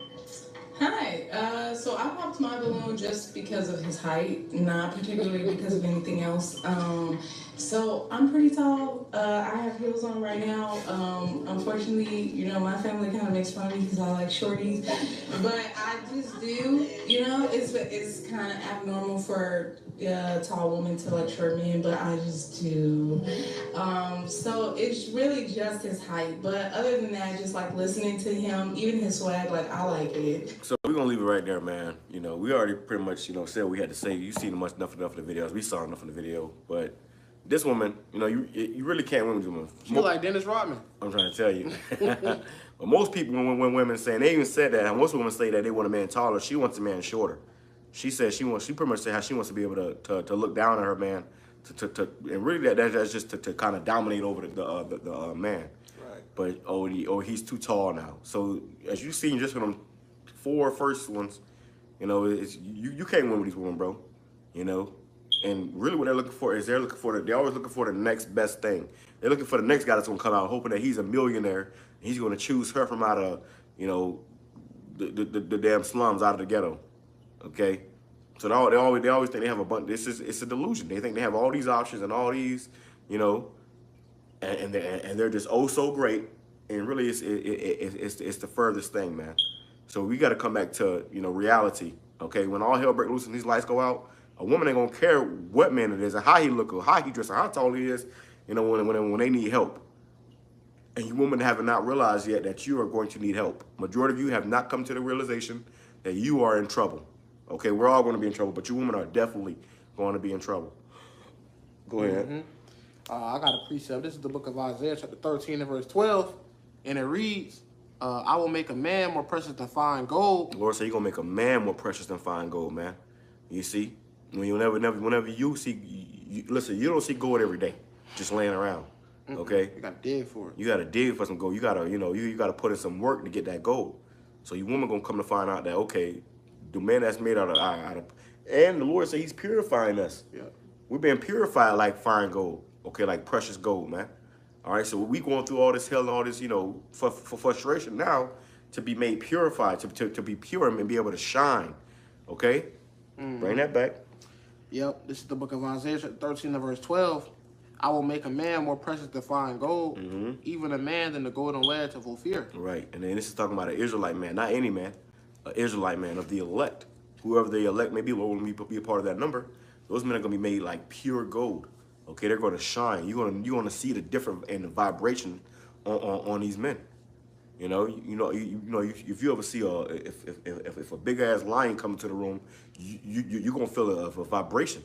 I: Hi, so I popped my balloon just because of his height, not particularly because of anything else. So I'm pretty tall. I have heels on right now. Unfortunately, you know, my family kind of makes fun of me because I like shorties, but I just do. You know, it's kind of abnormal for a tall woman to like short men, but I just do. So it's really just his height. But other than that, just like listening to him, even his swag, like I like it.
E: So we're gonna leave it right there, man. You know, we already pretty much, you know, said what we had to say. You've seen enough of the videos. We saw enough of the video, but this woman, you know, you really can't win with women.
F: She like Dennis Rodman.
E: I'm trying to tell you. But most people, when women saying, they even said that, and most women say that they want a man taller, she wants a man shorter. She said she pretty much said how she wants to be able to look down on her man, and really that's just to kind of dominate over the man. Right. but he's too tall now. So as you seen just from them 4 first ones, you know, it's you can't win with these women, bro. You know, and really what they're looking for is they're always looking for the next best thing. They're looking for the next guy that's gonna come out, hoping that he's a millionaire and he's gonna choose her from out of, you know, the damn slums, out of the ghetto. Okay, so they always think they have a bunch. It's a delusion. They think they have all these options and all these, you know, and they're just oh so great. And really, it's the furthest thing, man. So we got to come back to, you know, reality. Okay, when all hell breaks loose and these lights go out, a woman ain't gonna care what man it is, or how he look, or how he dress, or how tall he is. You know, when they need help. And you women have not realized yet that you are going to need help. Majority of you have not come to the realization that you are in trouble. Okay, we're all going to be in trouble, but you women are definitely going to be in trouble. Go ahead.
F: I got a precept. This is the book of Isaiah, chapter 13 and verse 12. And it reads, I will make a man more precious than fine gold.
E: The Lord said you're going to make a man more precious than fine gold, man. You see? Whenever you see, listen, you don't see gold every day just laying around. Okay,
F: you gotta dig for it.
E: You gotta dig for some gold. You gotta, you know, you gotta put in some work to get that gold. So you women gonna come to find out that, okay, the man that's made out of, and the Lord said He's purifying us.
F: Yeah,
E: we're being purified like fine gold. Okay, like precious gold, man. All right, so we going through all this hell and all this, you know, for frustration now to be made purified, to be pure and be able to shine. Okay, bring that back.
F: Yep, this is the book of Isaiah 13 and verse 12. I will make a man more precious than fine gold, even a man than the golden ledge of Ophir.
E: Right, and then this is talking about an Israelite man, not any man, an Israelite man of the elect. Whoever they elect may be, Lord will be a part of that number. Those men are going to be made like pure gold. Okay, they're going to shine. You're going to see the difference in the vibration on these men. You know, if you ever see if a big ass lion comes to the room, you're going to feel a vibration.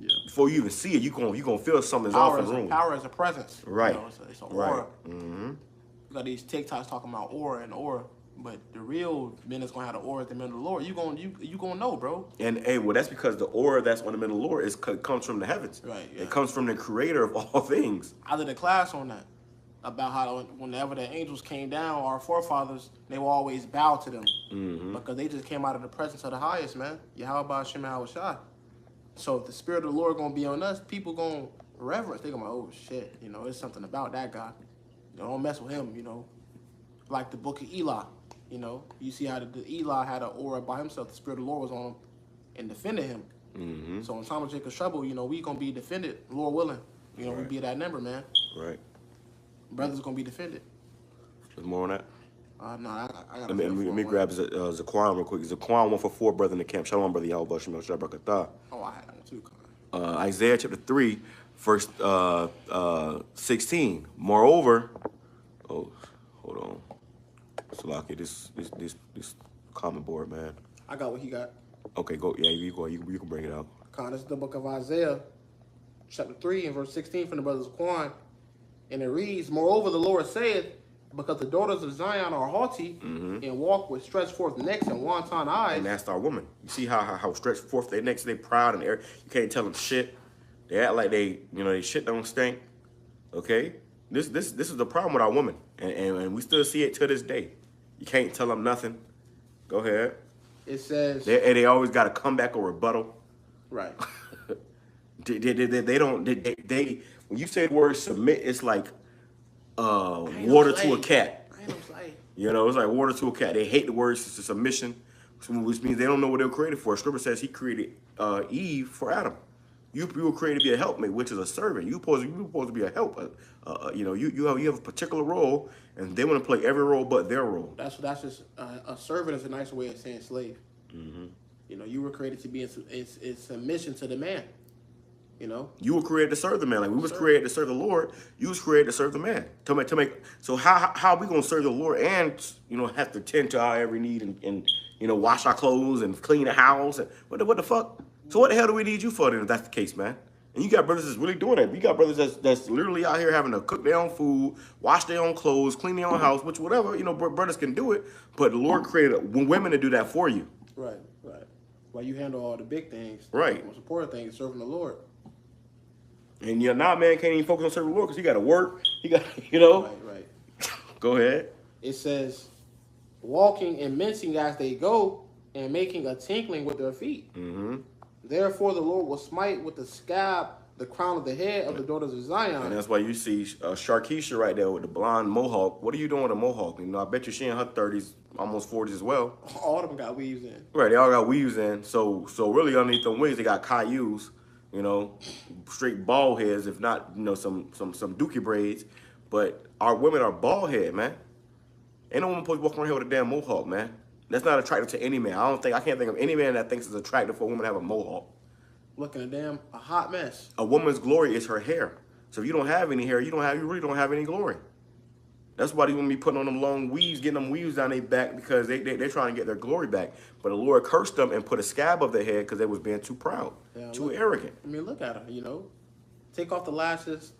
E: Yeah. Before you even see it, you gonna feel something's off in the room.
F: Power is a presence.
E: Right.
F: You know, it's an aura. Right. You got these TikToks talking about aura and aura, but the real men that's gonna have the aura at the men of the Lord. You gonna know, bro.
E: And hey, well, that's because the aura that's on the men of the Lord comes from the heavens.
F: Right. Yeah.
E: It comes from the Creator of all things.
F: I did a class on that about how whenever the angels came down, our forefathers, they will always bow to them because they just came out of the presence of the highest, man. Yahweh Shem Shai. So if the Spirit of the Lord gonna be on us, people gonna reverence. They gonna be like, oh shit, you know, there's something about that guy. You know, don't mess with him, you know. Like the book of Eli, you know. You see how the Eli had an aura by himself. The Spirit of the Lord was on him and defended him. So in time of Jacob's trouble, you know, we gonna be defended, Lord willing. You know, we be that number, man.
E: Right.
F: Brothers gonna be defended.
E: There's more on that?
F: No, I got
E: let me grab Zaquan real quick. Zaquan 144, brother in the camp. Shalom, brother Yahweh Shem Shabrakatah.
F: Oh, I had that one too.
E: Isaiah chapter 3, verse 16. Moreover, hold on. Salaki, this comment board, man.
F: I got what he got.
E: Okay, go. Yeah, you go. You can bring it out.
F: This is the book of Isaiah, chapter 3 and verse 16 from the brothers of Quan. And it reads, Moreover, the Lord saith, because the daughters of Zion are haughty and walk with stretched forth necks and wanton eyes.
E: And that's our woman. You see how stretched forth their necks, they proud and you can't tell them shit. They act like they shit don't stink. Okay? This is the problem with our women. And we still see it to this day. You can't tell them nothing. Go ahead.
F: It says
E: they always got a comeback or rebuttal.
F: Right.
E: they don't when you say the word submit, it's like water to a cat. You know, it's like water to a cat. They hate the word submission, which means they don't know what they were created for. Scripture says He created Eve for Adam. You were created to be a helpmate, which is a servant. You supposed to be a helper. You know, you have a particular role, and they want to play every role but their role.
F: That's just a servant is a nicer way of saying slave. You know, you were created to be in submission to the man. You know, you
E: were created to serve the man. Like we was created to serve the Lord. You was created to serve the man. To make. So how we gonna serve the Lord and have to tend to our every need and wash our clothes and clean the house and what the fuck? So what the hell do we need you for then if that's the case, man? And you got brothers that's really doing that. You got brothers that's literally out here having to cook their own food, wash their own clothes, clean their own house, which whatever brothers can do it. But the Lord created women to do that for you.
F: Right. While you handle all the big things.
E: Right.
F: The most important thing is serving the Lord.
E: And now man can't even focus on serving the Lord because he got to work. He got, Right. Go ahead.
F: It says, walking and mincing as they go, and making a tinkling with their feet.
E: Mm-hmm.
F: Therefore the Lord will smite with the scab the crown of the head of the daughters of Zion.
E: And that's why you see Sharkeisha right there with the blonde mohawk. What are you doing with a mohawk? You know, I bet you she in her 30s, almost 40s as well.
F: All of them got weaves in.
E: Right, they all got weaves in. So really underneath them wigs, they got cayuse, you know, straight bald heads, if not, you know, some dookie braids. But our women are bald head, man. Ain't no woman supposed to walk around here with a damn mohawk, man. That's not attractive to any man. I can't think of any man that thinks it's attractive for a woman to have a mohawk.
F: Looking a hot mess.
E: A woman's glory is her hair. So if you don't have any hair, you really don't have any glory. That's why they want to be putting on them long weaves, getting them weaves down their back because they're trying to get their glory back. But the Lord cursed them and put a scab of their head because they was being too proud, too arrogant.
F: I mean, look at her, you know. Take off the lashes,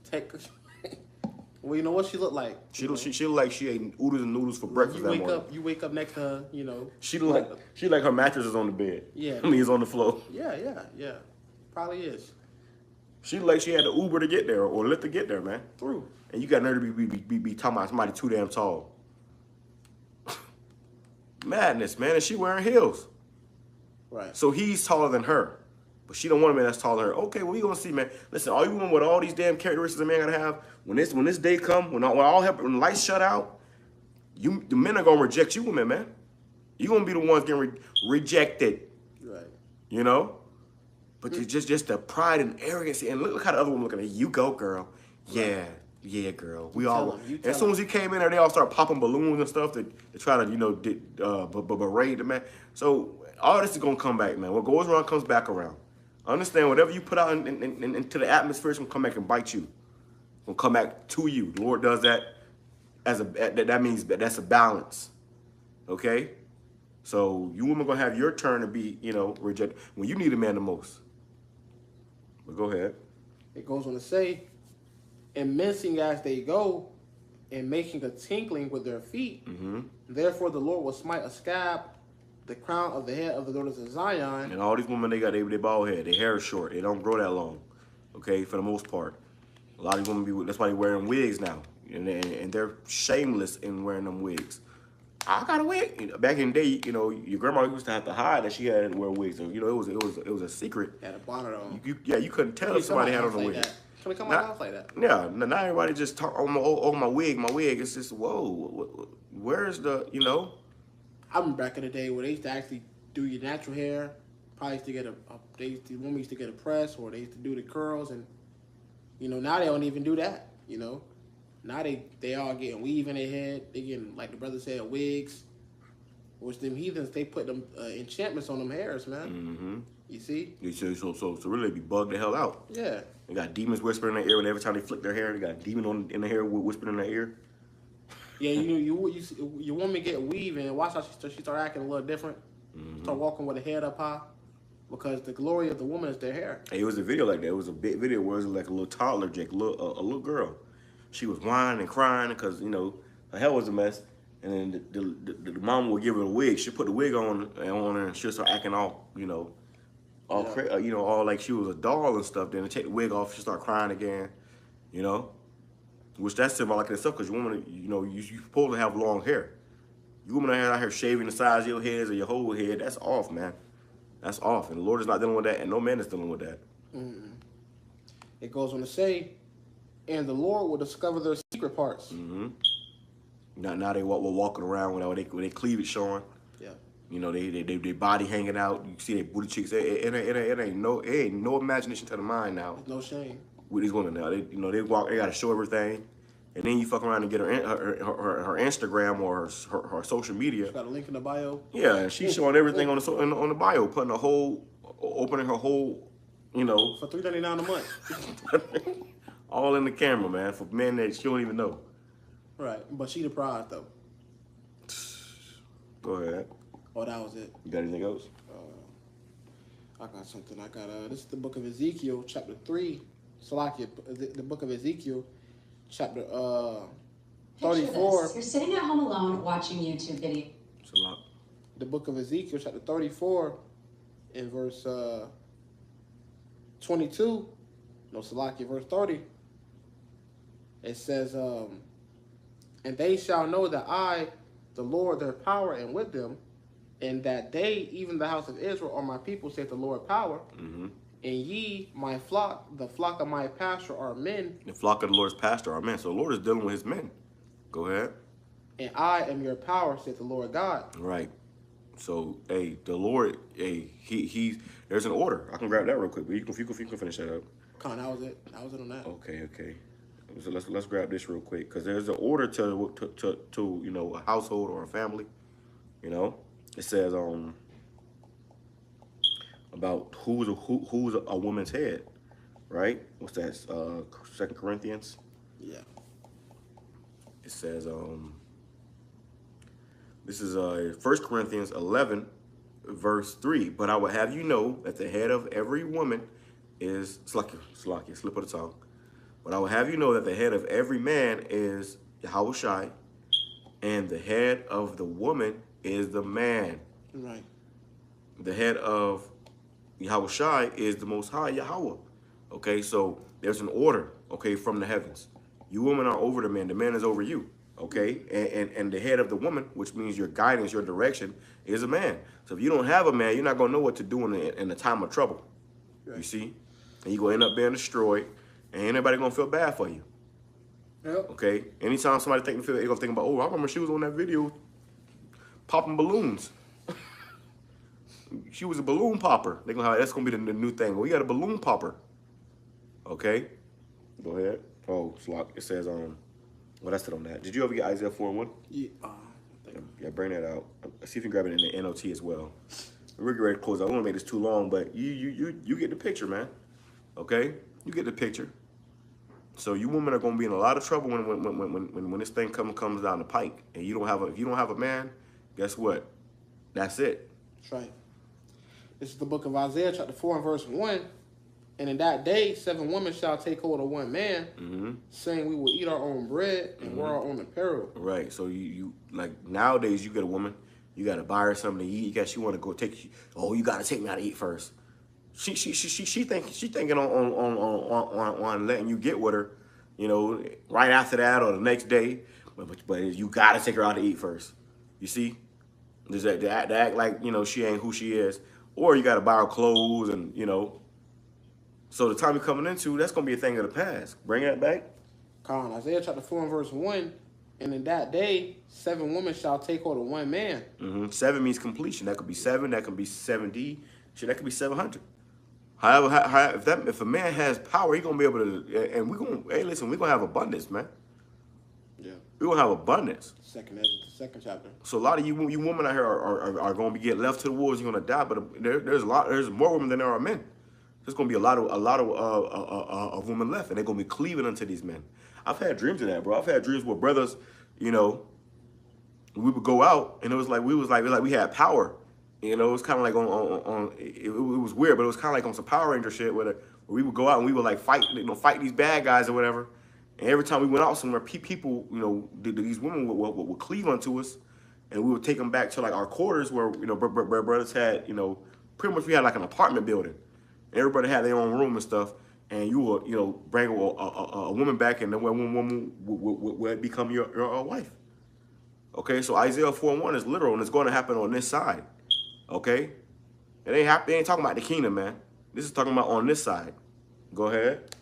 F: well, you know what she look like?
E: She look like she ate oodles and noodles for breakfast that morning.
F: You wake up next to her, you know.
E: She like her mattress is on the bed.
F: Yeah.
E: I mean, it's on the floor.
F: Yeah. Probably is.
E: She like she had the Uber to get there or Lyft to get there, man. Through. And you got nerve to be talking about somebody too damn tall. Madness, man. And she wearing heels.
F: Right.
E: So he's taller than her. But she don't want a man that's taller than her. Okay, well, we gonna see, man. Listen, all you women with all these damn characteristics a man gotta have, when this day come, when the lights shut out, the men are gonna reject you women, man. You gonna be the ones getting rejected.
F: Right.
E: You know? But just the pride and arrogance, and look how the other woman looking at you. You go, girl. Yeah, girl. We all. As soon as he came in there, they all start popping balloons and stuff to try to, you know, berate the man. So all this is gonna come back, man. What goes around comes back around. Understand, whatever you put out into the atmosphere is gonna come back and bite you. It's gonna come back to you. The Lord does that that means that's a balance. Okay? So you women gonna have your turn to be, you know, rejected when you need a man the most. But go ahead.
F: It goes on to say, and mincing as they go, and making a tinkling with their feet.
E: Mm-hmm.
F: Therefore the Lord will smite a scab the crown of the head of the daughters of Zion.
E: And all these women, they bald head. Their hair is short. They don't grow that long. Okay, for the most part. A lot of these women that's why they're wearing wigs now. And they're shameless in wearing them wigs. I got a wig. You know, back in the day, you know, your grandma used to have to hide that she had to wear wigs. And, you know, it was a secret.
F: Had a bonnet on.
E: You couldn't tell if somebody had on a wig.
F: Can we come out like that?
E: Yeah, not everybody just talk my wig. It's just, whoa, where's the, you know?
F: I remember back in the day where they used to actually do your natural hair. Probably used to get women used to get a press, or they used to do the curls, and you know, now they don't even do that. You know, now they all getting weave in their head. They getting, like the brother said, wigs. Which them heathens, they put them enchantments on them hairs, man.
E: Mm-hmm.
F: You see?
E: So really, they be bugged the hell out.
F: Yeah.
E: They got demons whispering in their ear, and every time they flick their hair, they got a demon in the hair whispering in their ear.
F: Yeah, you want me to get weave, and watch how she start acting a little different. Mm-hmm. Start walking with her head up high, because the glory of the woman is their hair.
E: Hey, it was a video like that. It was a big video where it was like a little toddler, Jake, a little girl. She was whining and crying because, you know, her hair was a mess. And then the mom would give her a wig. She'd put the wig on her, and she'll start acting all, you know, all like she was a doll and stuff. Then take the wig off, she'll start crying again, you know. Which that's symbolic in itself, because you woman, you know, you're supposed to have long hair. You women out here shaving the size of your heads or your whole head, that's off, man. That's off. And the Lord is not dealing with that, and no man is dealing with that.
F: Mm-hmm. It goes on to say, and the Lord will discover their secret parts.
E: Mm-hmm. Now they walking around with their cleavage showing.
F: Yeah.
E: You know, they body hanging out. You see their booty cheeks. It ain't no imagination to the mind now.
F: There's no shame.
E: With these women now, they gotta show everything, and then you fuck around and get her Instagram or her social media.
F: She got a link in the bio.
E: Yeah, and she's showing everything on the bio, putting opening her whole, you know,
F: for $3.99 a month.
E: All in the camera, man, for men that she don't even know.
F: Right, but she the prize though.
E: Go ahead.
F: Oh, that was it.
E: You got anything else?
F: I got something. I got this is the book of Ezekiel, chapter 3. Salakia, the book of Ezekiel, chapter 34.
J: You're sitting at home alone watching YouTube video.
F: The book of Ezekiel, chapter 34, in verse 22. No, Salakia, verse 30. It says, And they shall know that I, the Lord, their power, am with them, and that they, even the house of Israel, are my people, saith the Lord power.
E: Mm-hmm.
F: And ye, my flock, the flock of my pasture, are men.
E: The flock of the Lord's pasture are men. So the Lord is dealing with his men. Go ahead.
F: And I am your power, saith the Lord God.
E: Right. So, hey, the Lord, hey, he there's an order. I can grab that real quick, but you can finish that up.
F: Come on, that was it. That was it on that.
E: Okay. So let's grab this real quick, because there's an order to you know, a household or a family. You know, it says about who's a woman's head, right? What's that? 2 Corinthians.
F: Yeah.
E: It says this is 1 Corinthians 11, verse 3. But I will have you know that the head of every woman is slip of the tongue. But I will have you know that the head of every man is Yahushai, and the head of the woman is the man.
F: Right.
E: The head of Yahushai is the Most High Yahweh. Okay, so there's an order, okay, from the heavens. You women are over the man is over you. Okay, and the head of the woman, which means your guidance, your direction, is a man. So if you don't have a man, you're not gonna know what to do in the time of trouble. Right. You see, and you're gonna end up being destroyed, and ain't nobody gonna feel bad for you.
F: Yep.
E: Okay. Anytime somebody they're gonna think about, oh, I remember she was on that video popping balloons. She was a balloon popper. They're gonna have, that's gonna be the new thing. We got a balloon popper. Okay. Go ahead. Oh, it says well, that's it on that. Did you ever get Isaiah 4:1?
F: Yeah.
E: Yeah, bring that out. See if you can grab it in the NOT as well. We're ready to close. I don't want to make this too long, but you get the picture, man. Okay, you get the picture. So you women are going to be in a lot of trouble when this thing comes down the pike, and if you don't have a man, guess what? That's it.
F: That's right. This is the book of Isaiah, chapter 4 and verse 1. And in that day, 7 women shall take hold of one man, saying, we will eat our own bread and wear our own apparel.
E: Right. So you like nowadays, you get a woman, you got to buy her something to eat. She want to go you got to take me out to eat first. She thinking on letting you get with her, you know, right after that or the next day. But you got to take her out to eat first. You see, there's that to act like, you know, she ain't who she is, or you got to buy her clothes and, you know. So the time you're coming into, that's going to be a thing of the past. Bring that back.
F: Come on, Isaiah chapter 4 and verse 1. And in that day, 7 women shall take hold of one man.
E: 7 means completion. That could be 7. That could be 70. Shit, that could be 700. However, if a man has power, he's going to be able to, and we're going to have abundance, man.
F: Yeah.
E: We're going to have abundance.
F: Second chapter.
E: So a lot of you women out here are going to get left to the wolves. You're going to die, but there's more women than there are men. There's gonna be a lot of women left, and they're gonna be cleaving unto these men. I've had dreams of that, bro. I've had dreams where brothers, you know, we would go out, and it was like we had power. You know, it was kind of like it was weird, but it was kind of like on some Power Ranger shit where we would go out and we would like fight these bad guys or whatever. And every time we went out somewhere, people, you know, these women would cleave unto us, and we would take them back to like our quarters where, you know, brothers had, you know, pretty much we had like an apartment building. Everybody had their own room and stuff, and you will, you know, bring a woman back, and then one woman would become your wife. Okay, so Isaiah 4:1 is literal, and it's going to happen on this side. Okay, they ain't talking about the kingdom, man. This is talking about on this side. Go ahead.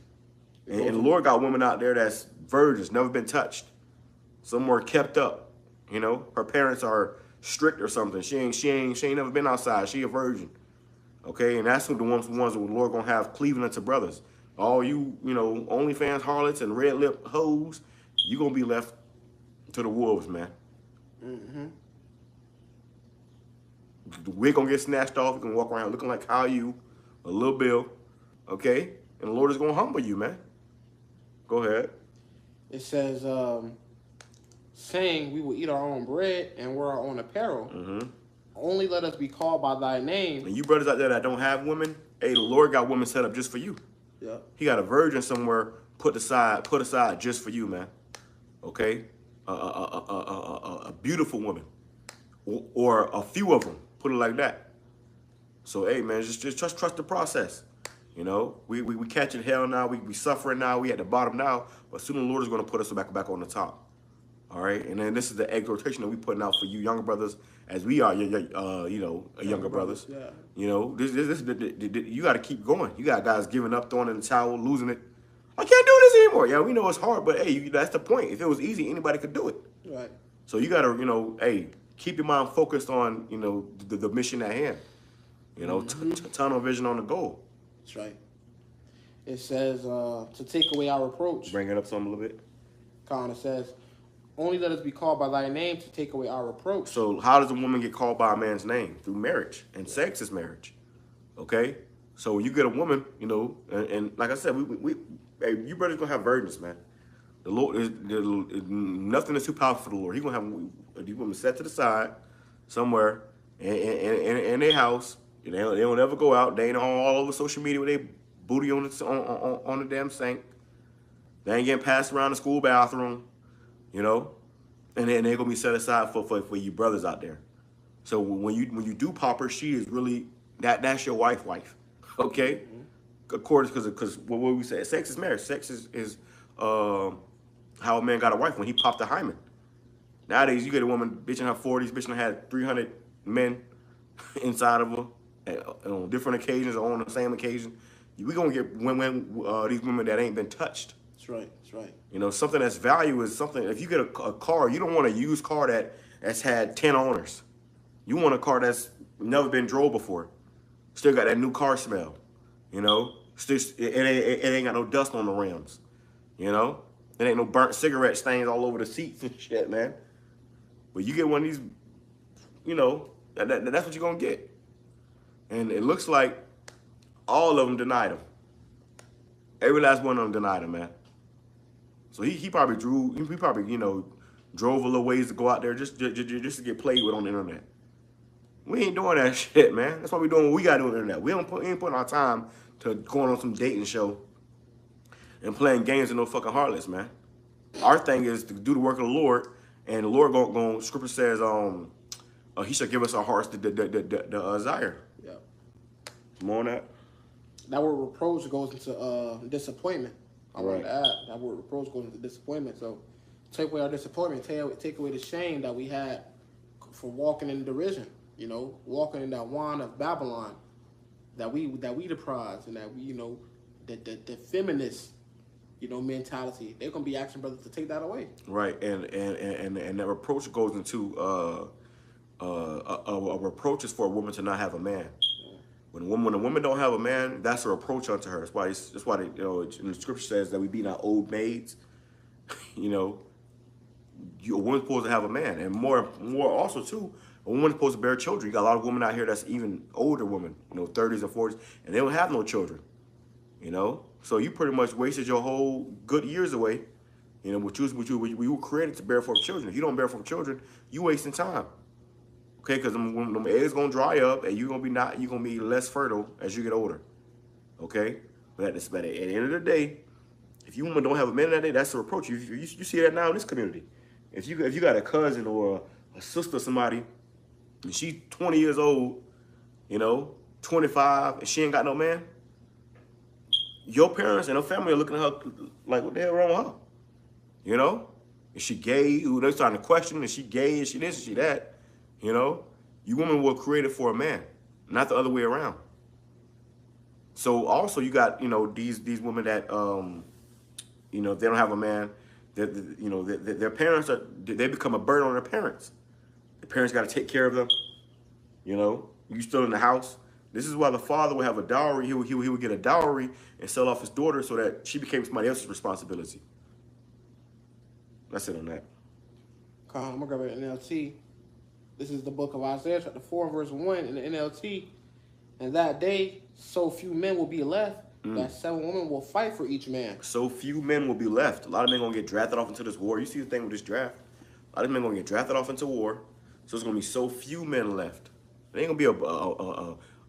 E: And the Lord got women out there that's virgins, never been touched. Some were kept up. You know, her parents are strict or something. She ain't never been outside. She a virgin. Okay, and that's who the ones that the Lord gonna have cleaving unto brothers. All you know, OnlyFans harlots and red lip hoes, you gonna be left to the wolves, man. The wig gonna get snatched off. You can walk around looking like Caillou, a little Bill. Okay, and the Lord is gonna humble you, man. Go ahead.
F: It says, saying we will eat our own bread and wear our own apparel. Only let us be called by thy name.
E: And you brothers out there that don't have women, hey, the Lord got women set up just for you.
F: Yeah.
E: He got a virgin somewhere put aside just for you, man. Okay? A beautiful woman. Or a few of them. Put it like that. So, hey, man, just trust the process. You know, we catching hell now. We suffering now. We at the bottom now. But soon the Lord is going to put us back on the top. All right, and then this is the exhortation that we putting out for you younger brothers, as we are, younger brothers.
F: Yeah.
E: You know, this you got to keep going. You got guys giving up, throwing in the towel, losing it. I can't do this anymore. Yeah, we know it's hard, but hey, that's the point. If it was easy, anybody could do it.
F: Right.
E: So you got to, hey, keep your mind focused on, the mission at hand. Tunnel vision on the goal.
F: That's right. It says to take away our reproach.
E: Bring it up some a little bit.
F: Kind of says, only let us be called by thy name to take away our reproach.
E: So how does a woman get called by a man's name? Through marriage. And sex is marriage. Okay? So you get a woman, and like I said, hey, you brothers gonna have virgins, man. The Lord is nothing is too powerful for the Lord. He's gonna have these women set to the side somewhere in their house. They don't ever go out. They ain't all over social media with their booty on the damn sink. They ain't getting passed around the school bathroom, and then they're gonna be set aside for you brothers out there. So when you do pop her, she is really that's your wife, okay? Of course, because what we say, sex is marriage. Sex is how a man got a wife when he popped a hymen. Nowadays, you get a woman, bitch in her 40s, bitch done had 300 men inside of her on different occasions or on the same occasion. We gonna get these women that ain't been touched.
F: That's right.
E: Something that's value is something. If you get a car, you don't want a used car that's had 10 owners. You want a car that's never been drove before. Still got that new car smell. Still, it ain't got no dust on the rims. It ain't no burnt cigarette stains all over the seats and shit, man. But you get one of these, that's what you're gonna get. And it looks like all of them denied him. Every last one of them denied him, man. So he probably drove a little ways to go out there just to get played with on the internet. We ain't doing that shit, man. That's why we doing what we gotta do on the internet. We ain't putting our time to going on some dating show and playing games with no fucking harlots, man. Our thing is to do the work of the Lord, and the Lord going. Scripture says, He shall give us our hearts the desire.
F: Yeah.
E: Come on, that.
F: That word reproach goes into disappointment. I
E: Right.
F: want to add that word reproach goes into disappointment. So take away our disappointment, take away the shame that we had for walking in derision. Walking in that wine of Babylon, that we the prize, and that we the feminist mentality. They're gonna be asking brothers to take that away.
E: Right, and that reproach goes into a reproach is for a woman to not have a man. When a woman don't have a man, that's a reproach unto her. That's why they, in the scripture says that we be not old maids. A woman's supposed to have a man, and more also too. A woman's supposed to bear children. You got a lot of women out here that's even older women, 30s and 40s, and they don't have no children. So you pretty much wasted your whole good years away. Which we were created to bear forth children. If you don't bear forth children, you wasting time. Okay, because them eggs gonna dry up, and you're gonna be less fertile as you get older. Okay, but at the end of the day, if you women don't have a man that day, that's a reproach. You see that now in this community. If you got a cousin or a sister or somebody, and she's 20 years old, 25, and she ain't got no man, your parents and her family are looking at her like, what the hell wrong with her? Is she gay? They're starting to question, is she gay? Is she this? Is she that? You women were created for a man, not the other way around. So also you got, these women that, they don't have a man. Their parents they become a burden on their parents. The parents got to take care of them. You still in the house. This is why the father would have a dowry. He would get a dowry and sell off his daughter so that she became somebody else's responsibility. That's it on that.
F: I'm gonna grab an NLT. This is the book of Isaiah, chapter 4, verse 1 in the NLT. And that day, so few men will be left that 7 women will fight for each man.
E: So few men will be left. A lot of men gonna get drafted off into this war. You see the thing with this draft. A lot of men gonna get drafted off into war. So it's gonna be so few men left. There ain't gonna be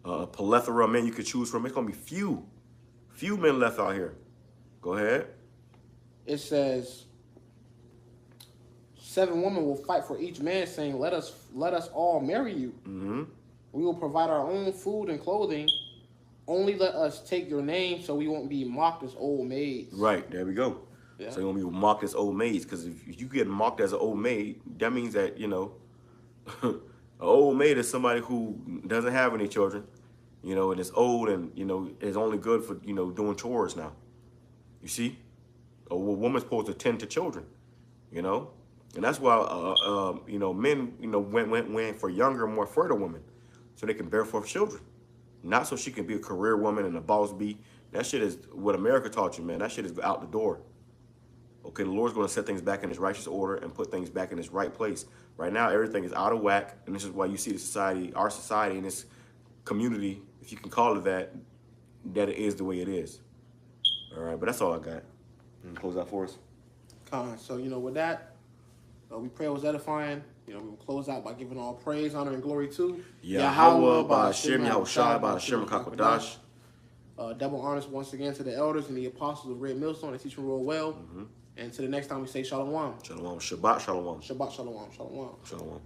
E: a plethora of men you could choose from. It's gonna be few men left out here. Go ahead.
F: It says 7 women will fight for each man, saying, let us all marry you.
E: Mm-hmm.
F: We will provide our own food and clothing. Only let us take your name so we won't be mocked as old maids.
E: Right, there we go.
F: Yeah.
E: So you're gonna be marked as old maids, because if you get marked as an old maid, that means that, you know, an old maid is somebody who doesn't have any children, you know, and is old and, you know, is only good for, you know, doing chores now. You see? A woman's supposed to tend to children, you know? And that's why, you know, men, you know, went for younger, more fertile women so they can bear forth children. Not so she can be a career woman and a boss bee. That shit is what America taught you, man. That shit is out the door. Okay, the Lord's going to set things back in His righteous order and put things back in its right place. Right now, everything is out of whack, and this is why you see the society, our society, and this community, if you can call it that it is the way it is. All right, but that's all I got. Close out for us.
F: So, you know, with that, we pray it was edifying. You know, we will close out by giving all praise, honor, and glory to
E: Yahweh, Ba'ashem, Yahushai, Ba'ashem, Kakodash.
F: Double honors once again to the elders and the apostles of Red Millstone that teach them real well. And to the next time we say Shalom.
E: Shalom. Shabbat Shalom.
F: Shabbat Shalom. Shalom.
E: Shalom.